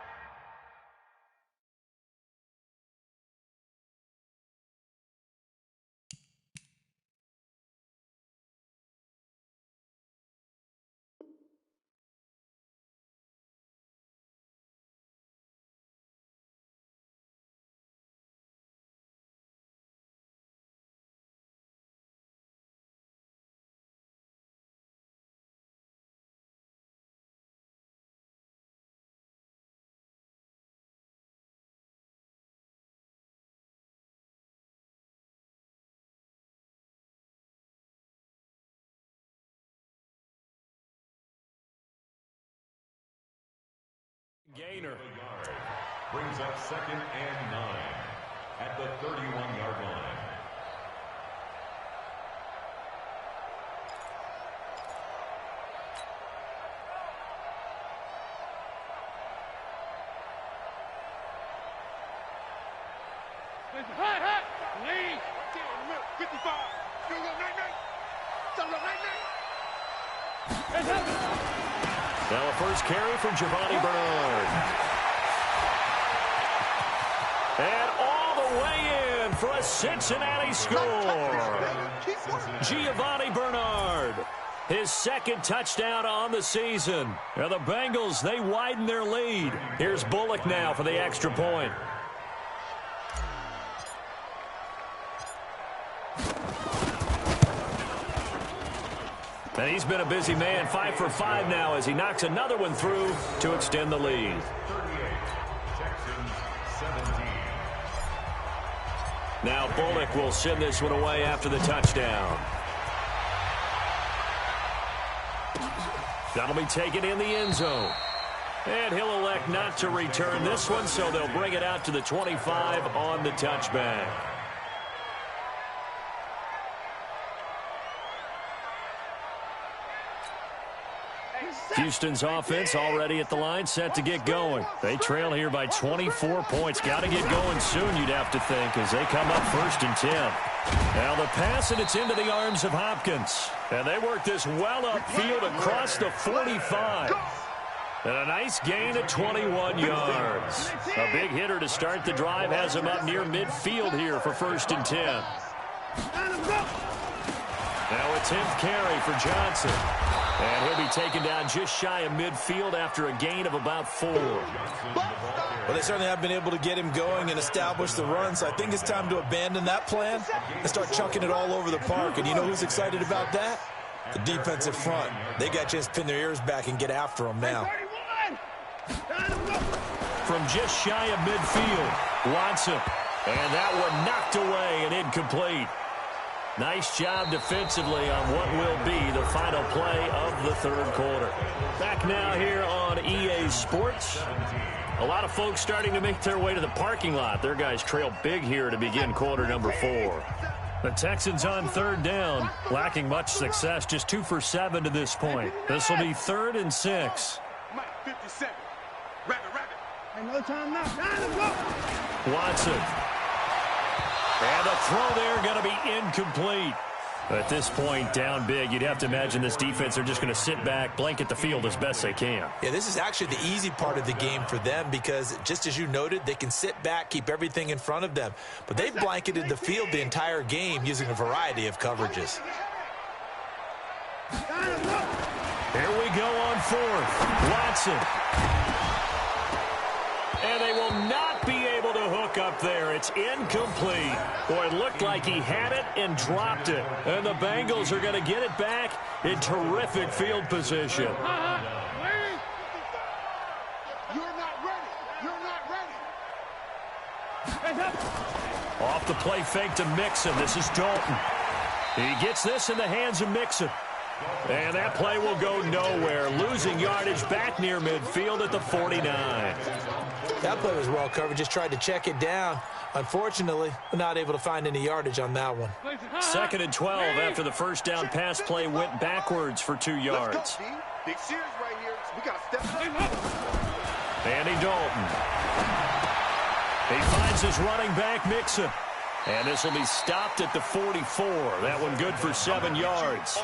Gainer brings up 2nd and 9 at the 31-yard line. High, lean, 55. You go night. Tell them night. Now a first carry from Giovanni Bernard. And all the way in for a Cincinnati score. Giovanni Bernard, his second touchdown on the season. Now the Bengals, they widen their lead. Here's Bullock now for the extra point. And he's been a busy man, 5 for 5 now as he knocks another one through to extend the lead. 38, Texans 17. Now Bullock will send this one away after the touchdown. That'll be taken in the end zone. And he'll elect not to return this one, so they'll bring it out to the 25 on the touchback. Houston's offense already at the line, set to get going. They trail here by 24 points. Got to get going soon, you'd have to think, as they come up 1st and 10. Now the pass, and it's into the arms of Hopkins. And they work this well upfield across the 45. And a nice gain of 21 yards. A big hitter to start the drive has him up near midfield here for 1st and 10. Now a 10th carry for Johnson. And he'll be taken down just shy of midfield after a gain of about 4. Well, they certainly have been able to get him going and establish the run, so I think it's time to abandon that plan and start chucking it all over the park. And you know who's excited about that? The defensive front. They got a chance to pin their ears back and get after him now. From just shy of midfield, Watson. And that one knocked away and incomplete. Nice job defensively on what will be the final play of the 3rd quarter. Back now here on EA Sports. A lot of folks starting to make their way to the parking lot. Their guys trail big here to begin quarter number 4. The Texans on 3rd down, lacking much success, just 2 for 7 to this point. This will be 3rd and 6. Mike, 57. Rabbit. Ain't no time now. Watson. And the throw there going to be incomplete. At this point, down big, you'd have to imagine this defense are just going to sit back, blanket the field as best they can. Yeah, this is actually the easy part of the game for them because, just as you noted, they can sit back, keep everything in front of them. But they've blanketed the field the entire game using a variety of coverages. Here we go on 4th. Watson. And they will not be able to hook up there. It's incomplete. Boy, it looked like he had it and dropped it. And the Bengals are going to get it back in terrific field position. not ready. You're not ready. Off the play fake to Mixon. This is Dalton. He gets this in the hands of Mixon. And that play will go nowhere. Losing yardage back near midfield at the 49. That play was well covered. Just tried to check it down. Unfortunately, not able to find any yardage on that one. 2nd and 12 after the first down pass play went backwards for 2 yards. Let's go, D. Big series right here. We got to step up. Andy Dalton. He finds his running back, Mixon. And this will be stopped at the 44. That one good for 7 yards.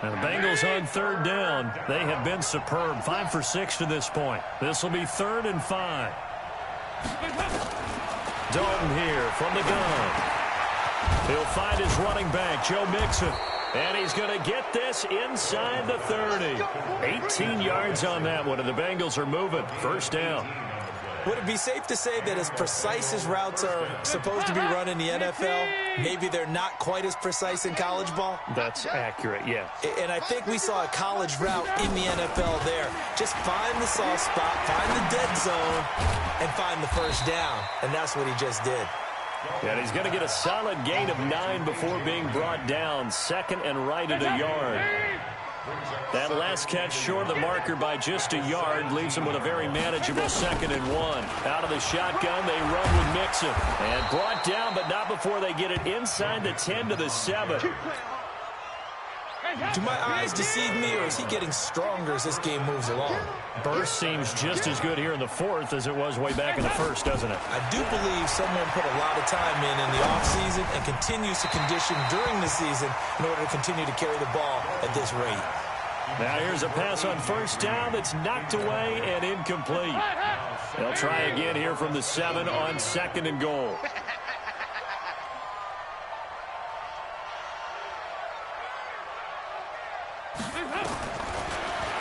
And the Bengals on 3rd down. They have been superb. 5 for 6 to this point. This will be 3rd and 5. Dalton here from the gun. He'll find his running back, Joe Mixon. And he's going to get this inside the 30. 18 yards on that one, and the Bengals are moving. 1st down. Would it be safe to say that as precise as routes are supposed to be run in the NFL, maybe they're not quite as precise in college ball? That's accurate, yeah. And I think we saw a college route in the NFL there. Just find the soft spot, find the dead zone, and find the 1st down. And that's what he just did. And he's going to get a solid gain of 9 before being brought down. 2nd and right at a yard. That last catch short of the marker by just a yard leaves him with a very manageable 2nd and 1. Out of the shotgun, they run with Mixon. And brought down, but not before they get it inside the 10 to the 7. Do my eyes deceive me, or is he getting stronger as this game moves along? Burst seems just as good here in the 4th as it was way back in the 1st, doesn't it? I do believe someone put a lot of time in the offseason and continues to condition during the season in order to continue to carry the ball at this rate. Now here's a pass on 1st down that's knocked away and incomplete. They'll try again here from the 7 on 2nd and goal.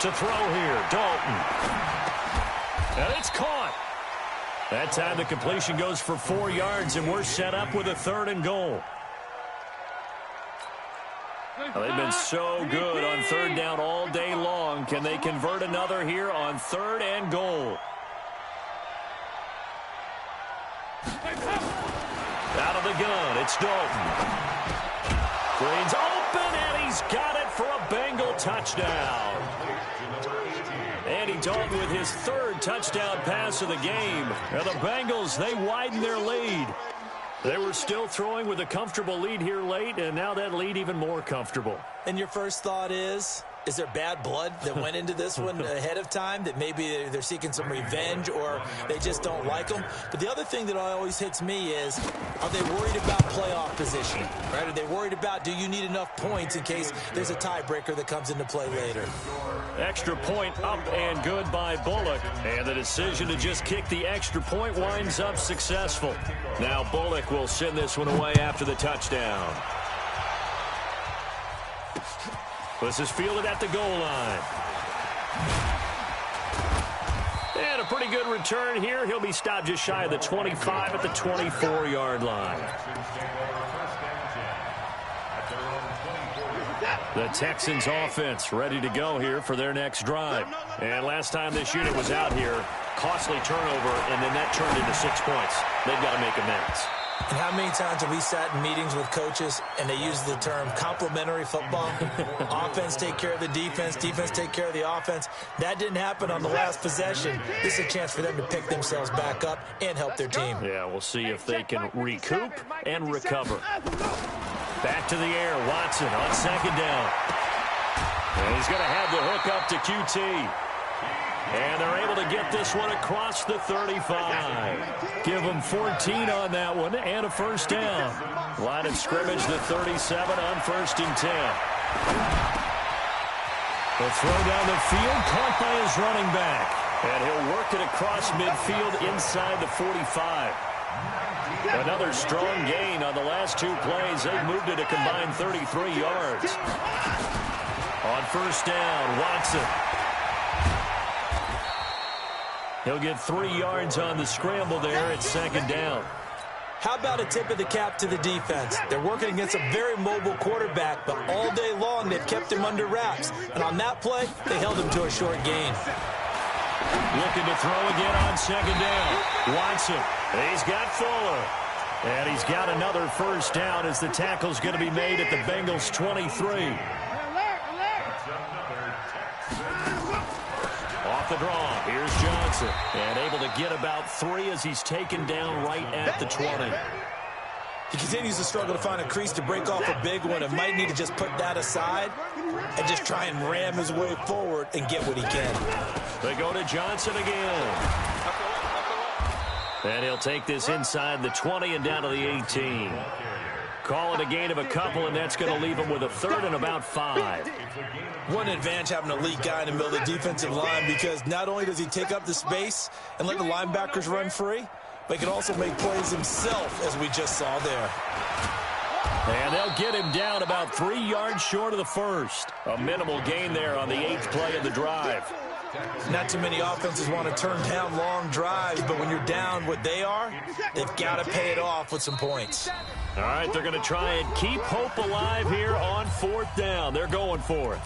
To throw here, Dalton. And it's caught. That time the completion goes for 4 yards, and we're set up with a 3rd and goal. Well, they've been so good on 3rd down all day long. Can they convert another here on 3rd and goal? Out of the gun, it's Dalton. Green's open, and he's got it for a Bengal touchdown. Andy Dalton with his 3rd touchdown pass of the game. Now the Bengals, they widen their lead. They were still throwing with a comfortable lead here late, and now that lead even more comfortable. And your first thought is there bad blood that went into this one ahead of time, that maybe they're seeking some revenge or they just don't like them? But the other thing that always hits me is, are they worried about playoff position? Right? Are they worried about, do you need enough points in case there's a tiebreaker that comes into play later? Extra point up and good by Bullock. And the decision to just kick the extra point winds up successful. Now Bullock will send this one away after the touchdown. This is fielded at the goal line. And a pretty good return here. He'll be stopped just shy of the 25 at the 24-yard line. The Texans offense ready to go here for their next drive. And last time this unit was out here, costly turnover, and then that turned into 6 points. They've got to make amends. And how many times have we sat in meetings with coaches and they use the term complementary football? Offense take care of the defense, defense take care of the offense. That didn't happen on the last possession. This is a chance for them to pick themselves back up and help their team. Yeah, we'll see if they can recoup and recover. Back to the air, Watson on 2nd down. And he's going to have the hook up to QT. And they're able to get this one across the 35. Give them 14 on that one and a 1st down. Line of scrimmage, the 37 on 1st and 10. The throw down the field, caught by his running back. And he'll work it across midfield inside the 45. Another strong gain on the last 2 plays. They've moved it a combined 33 yards. On 1st down, Watson. He'll get 3 yards on the scramble there at 2nd down. How about a tip of the cap to the defense? They're working against a very mobile quarterback, but all day long they've kept him under wraps. And on that play, they held him to a short gain. Looking to throw again on second down. Watson. He's got Fuller. And he's got another first down as the tackle's going to be made at the Bengals 23. Off the draw, here's Johnson. And able to get about 3 as he's taken down right at the 20. He continues to struggle to find a crease to break off a big one and might need to just put that aside and just try and ram his way forward and get what he can. They go to Johnson again. And he'll take this inside the 20 and down to the 18. Call it a gain of a couple, and that's going to leave him with a third and about 5. One advantage having an elite guy in the middle of the defensive line, because not only does he take up the space and let the linebackers run free, but he can also make plays himself, as we just saw there. And they'll get him down about 3 yards short of the first. A minimal gain there on the 8th play of the drive. Not too many offenses want to turn down long drives, but when you're down what they are, they've got to pay it off with some points. All right, they're going to try and keep hope alive here on 4th down. They're going for it.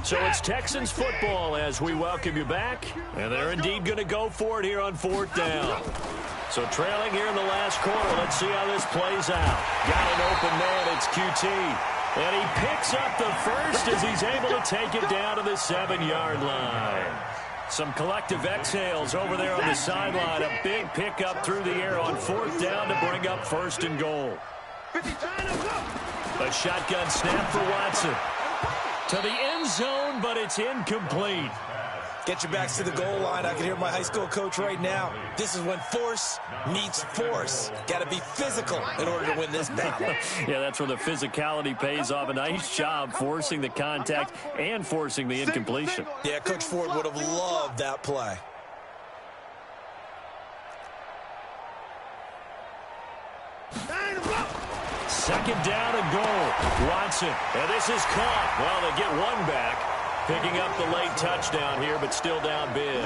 So it's Texans football as we welcome you back. And they're indeed going to go for it here on 4th down. So trailing here in the last quarter. Let's see how this plays out. Got an open man. It's QT. And he picks up the first as he's able to take it down to the 7-yard line. Some collective exhales over there on the sideline. A big pickup through the air on 4th down to bring up 1st and goal. A shotgun snap for Watson. To the end zone, but it's incomplete. Get your backs to the goal line. I can hear my high school coach right now. This is when force meets force. Got to be physical in order to win this battle. Yeah, that's where the physicality pays off. A nice job forcing the contact and forcing the incompletion. Yeah, Coach Ford would have loved that play. Second down and goal. Watson. And this is caught. Well, they get one back. Picking up the late touchdown here, but still down big.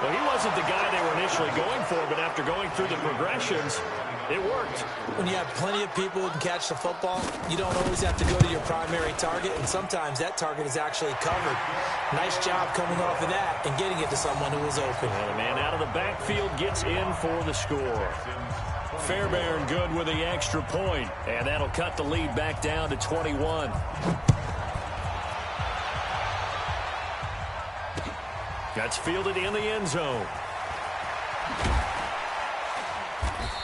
Well, he wasn't the guy they were initially going for, but after going through the progressions, it worked. When you have plenty of people who can catch the football, you don't always have to go to your primary target, and sometimes that target is actually covered. Nice job coming off of that and getting it to someone who was open. Well, the man out of the backfield gets in for the score. Fairbairn good with the extra point, and that'll cut the lead back down to 21. That's fielded in the end zone.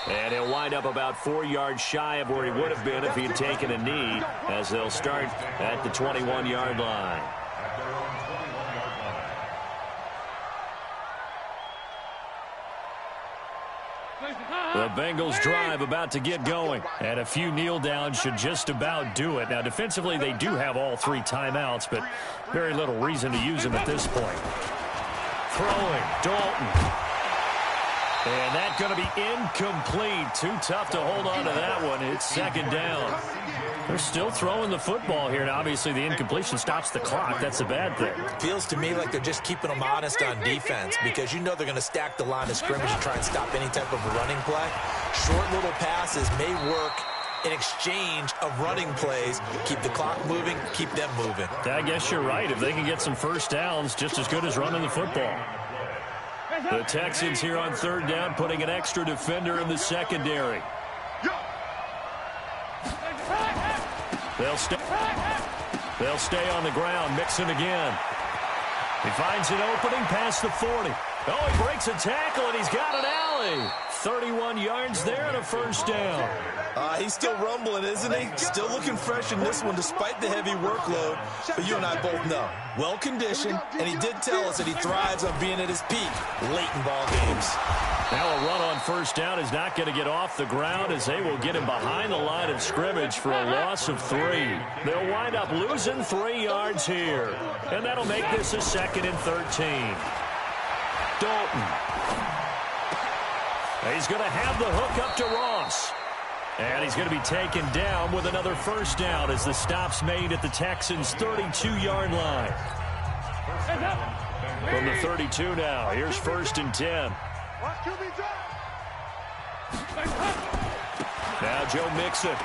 And he'll wind up about 4 yards shy of where he would have been if he had taken a knee, as they'll start at the 21-yard line. The Bengals drive about to get going, and a few kneel downs should just about do it. Now, defensively, they do have all 3 timeouts, but very little reason to use them at this point. Throwing, Dalton. And that's going to be incomplete. Too tough to hold on to that one. It's second down. They're still throwing the football here, and obviously the incompletion stops the clock. That's a bad thing. Feels to me like they're just keeping them honest on defense, because you know they're going to stack the line of scrimmage and try and stop any type of a running play. Short little passes may work in exchange of running plays. Keep the clock moving, keep them moving. I guess you're right. If they can get some first downs, just as good as running the football. The Texans here on 3rd down, putting an extra defender in the secondary. They'll stay on the ground, Mixon again. He finds an opening past the 40. Oh, he breaks a tackle, and he's got an alley. 31 yards there and a first down. He's still rumbling, isn't he? Still looking fresh in this one despite the heavy workload. But you and I both know, well-conditioned, and he did tell us that he thrives on being at his peak late in ball games. Now a run on first down is not going to get off the ground, as they will get him behind the line of scrimmage for a loss of 3. They'll wind up losing 3 yards here. And that'll make this a 2nd and 13. Dalton. He's going to have the hook up to Ross. And he's going to be taken down with another first down as the stop's made at the Texans' 32-yard line. From the 32 now, here's 1st and 10. Now Joe Mixon.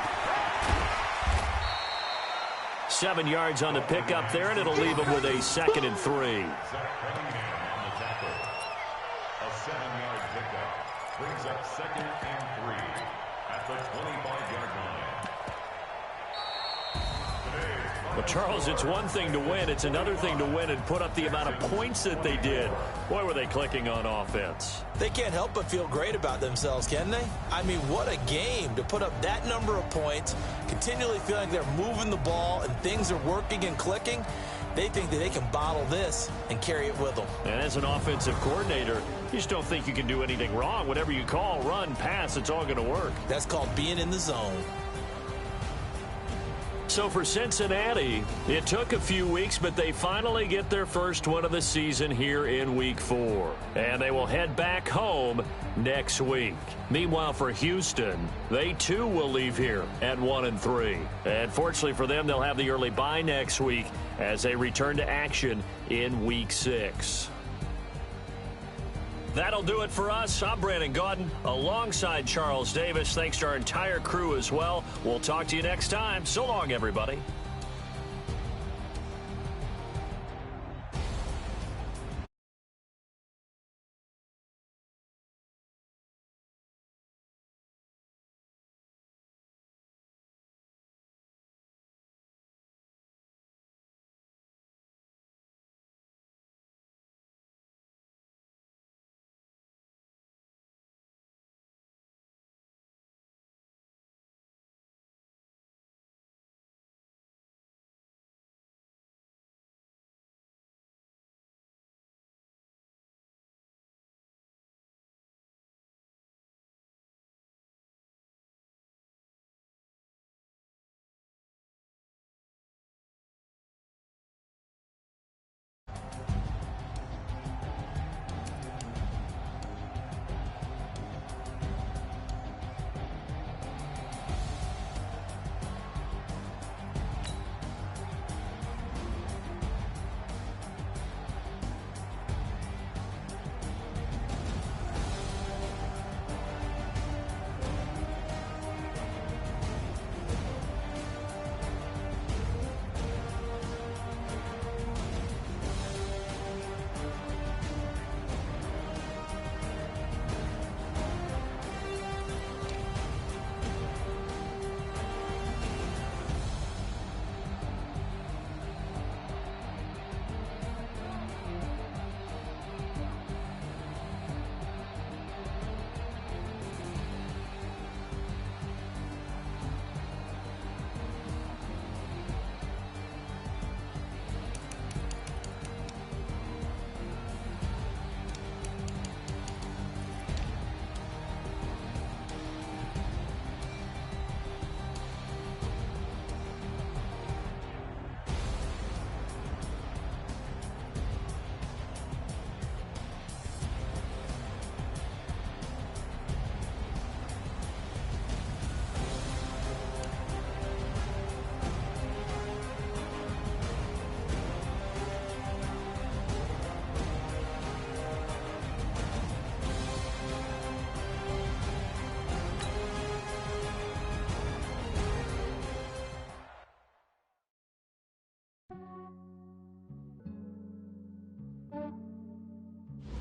7 yards on the pickup there, and it'll leave him with a 2nd and 3. A 7-yard pickup brings up 2nd and 3 at the 25-yard line. Well, Charles, it's one thing to win. It's another thing to win and put up the amount of points that they did. Boy, were they clicking on offense. They can't help but feel great about themselves, can they? I mean, what a game to put up that number of points, continually feeling they're moving the ball and things are working and clicking. They think that they can bottle this and carry it with them. And as an offensive coordinator, you just don't think you can do anything wrong. Whatever you call, run, pass, it's all going to work. That's called being in the zone. So for Cincinnati, it took a few weeks, but they finally get their first one of the season here in Week 4. And they will head back home next week. Meanwhile, for Houston, they too will leave here at 1-3. And fortunately for them, they'll have the early bye next week as they return to action in Week 6. That'll do it for us. I'm Brandon Gaudin alongside Charles Davis. Thanks to our entire crew as well. We'll talk to you next time. So long, everybody.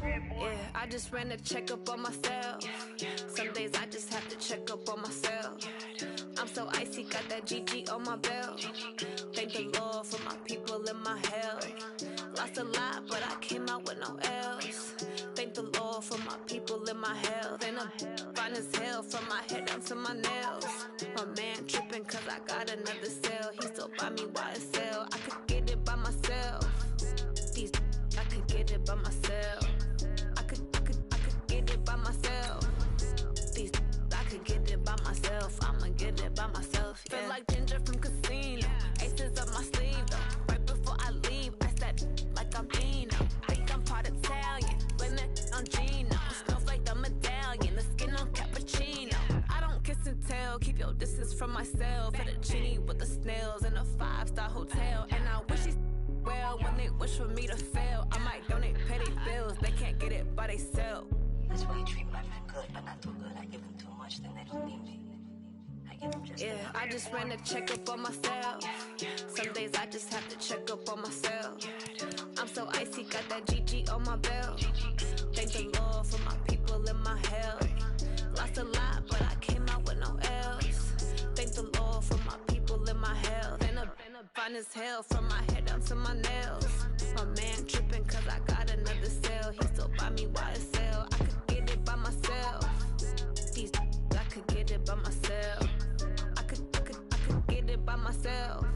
Yeah, I just ran a checkup on myself. Some days I just have to check up on myself. I'm so icy, got that GG on my belt. Thank the Lord for my people and my health. Lost a lot, but I came out with no L's. Thank the Lord for my people and my health. And I'm fine as hell from my head down to my nails. My man tripping cause I got another cell. He still buy me YSL. I could get it by myself. I could get it by myself. I could get it by myself. I could get it by myself. I'ma get it by myself. Yeah. Feel like Ginger from Casino. Aces up my sleeve though. Right before I leave, I said like I'm Dino. Think I'm part Italian. Blame it on Gino. Snowflake the medallion. The skin on cappuccino. I don't kiss and tell. Keep your distance from myself. Fettuccine with the snails in a 5-star hotel. And I wish well. When they wish for me to fail, I might donate, pay their bills. They can't get it by themselves. That's why you treat my friend good, but not too good. I give them too much, then they don't need me. I give them just enough. I just ran a checkup on myself. Some days I just have to check up on myself. I'm so icy, got that GG on my belt. Thank the Lord for my people in my health. Lost a lot, but I came out with no L's. Thank the Lord for my people in my health. Been a fine as hell from my head down to my nails. My man tripping cause I got another cell. He still buy me YSL. I could get it by myself. These I could get it by myself. I could get it by myself.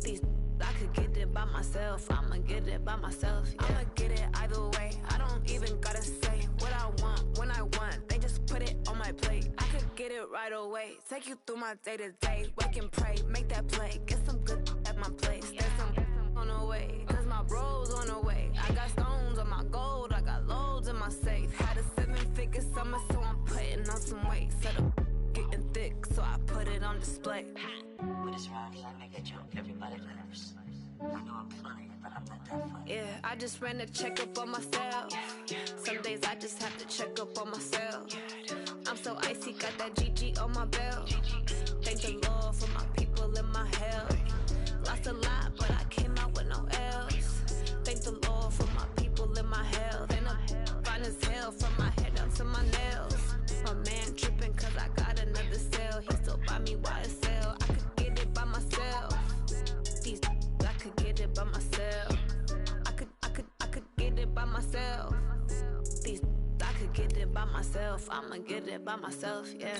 These I could get it by myself. I'ma get it by myself. Yeah. I'ma get it either way. I don't even gotta say what I want when I want. They just put it on my plate. I could get it right away. Take you through my day to day. Wake and pray, make that play. Get some good at my place. There's some on the way, cause my bros on the way. I got stones on my gold. I got loads in my safe. Had a 7-figure summer, so I'm putting on some weight. Set up getting thick, so I put it on display. With this round, I make a joke. Everybody laughs. I know I'm funny, but I'm not that funny. Yeah, I just ran a checkup on myself. Some days I just have to check up on myself. I'm so icy, got that GG on my belt. Thank the Lord for my people in my health. Lost a lot, but I came out with no L's. Thank the Lord for my people in my health. And I'm fine as hell from my head down to my nails. My man tripping cause I got another cell. He still buy me YSL. I could get it by myself. These I could get it by myself. I could get it by myself. These I could get it by myself. I'ma get it by myself, yeah.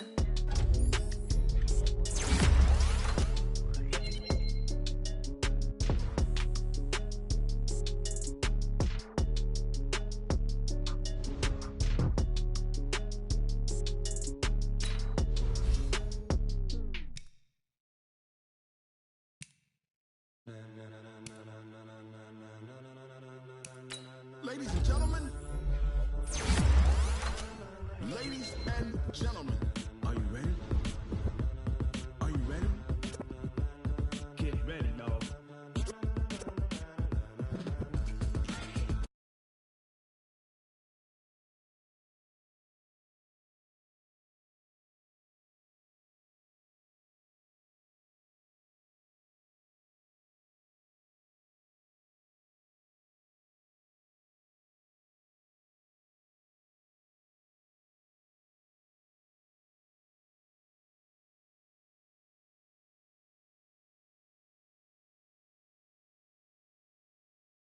Ladies and gentlemen,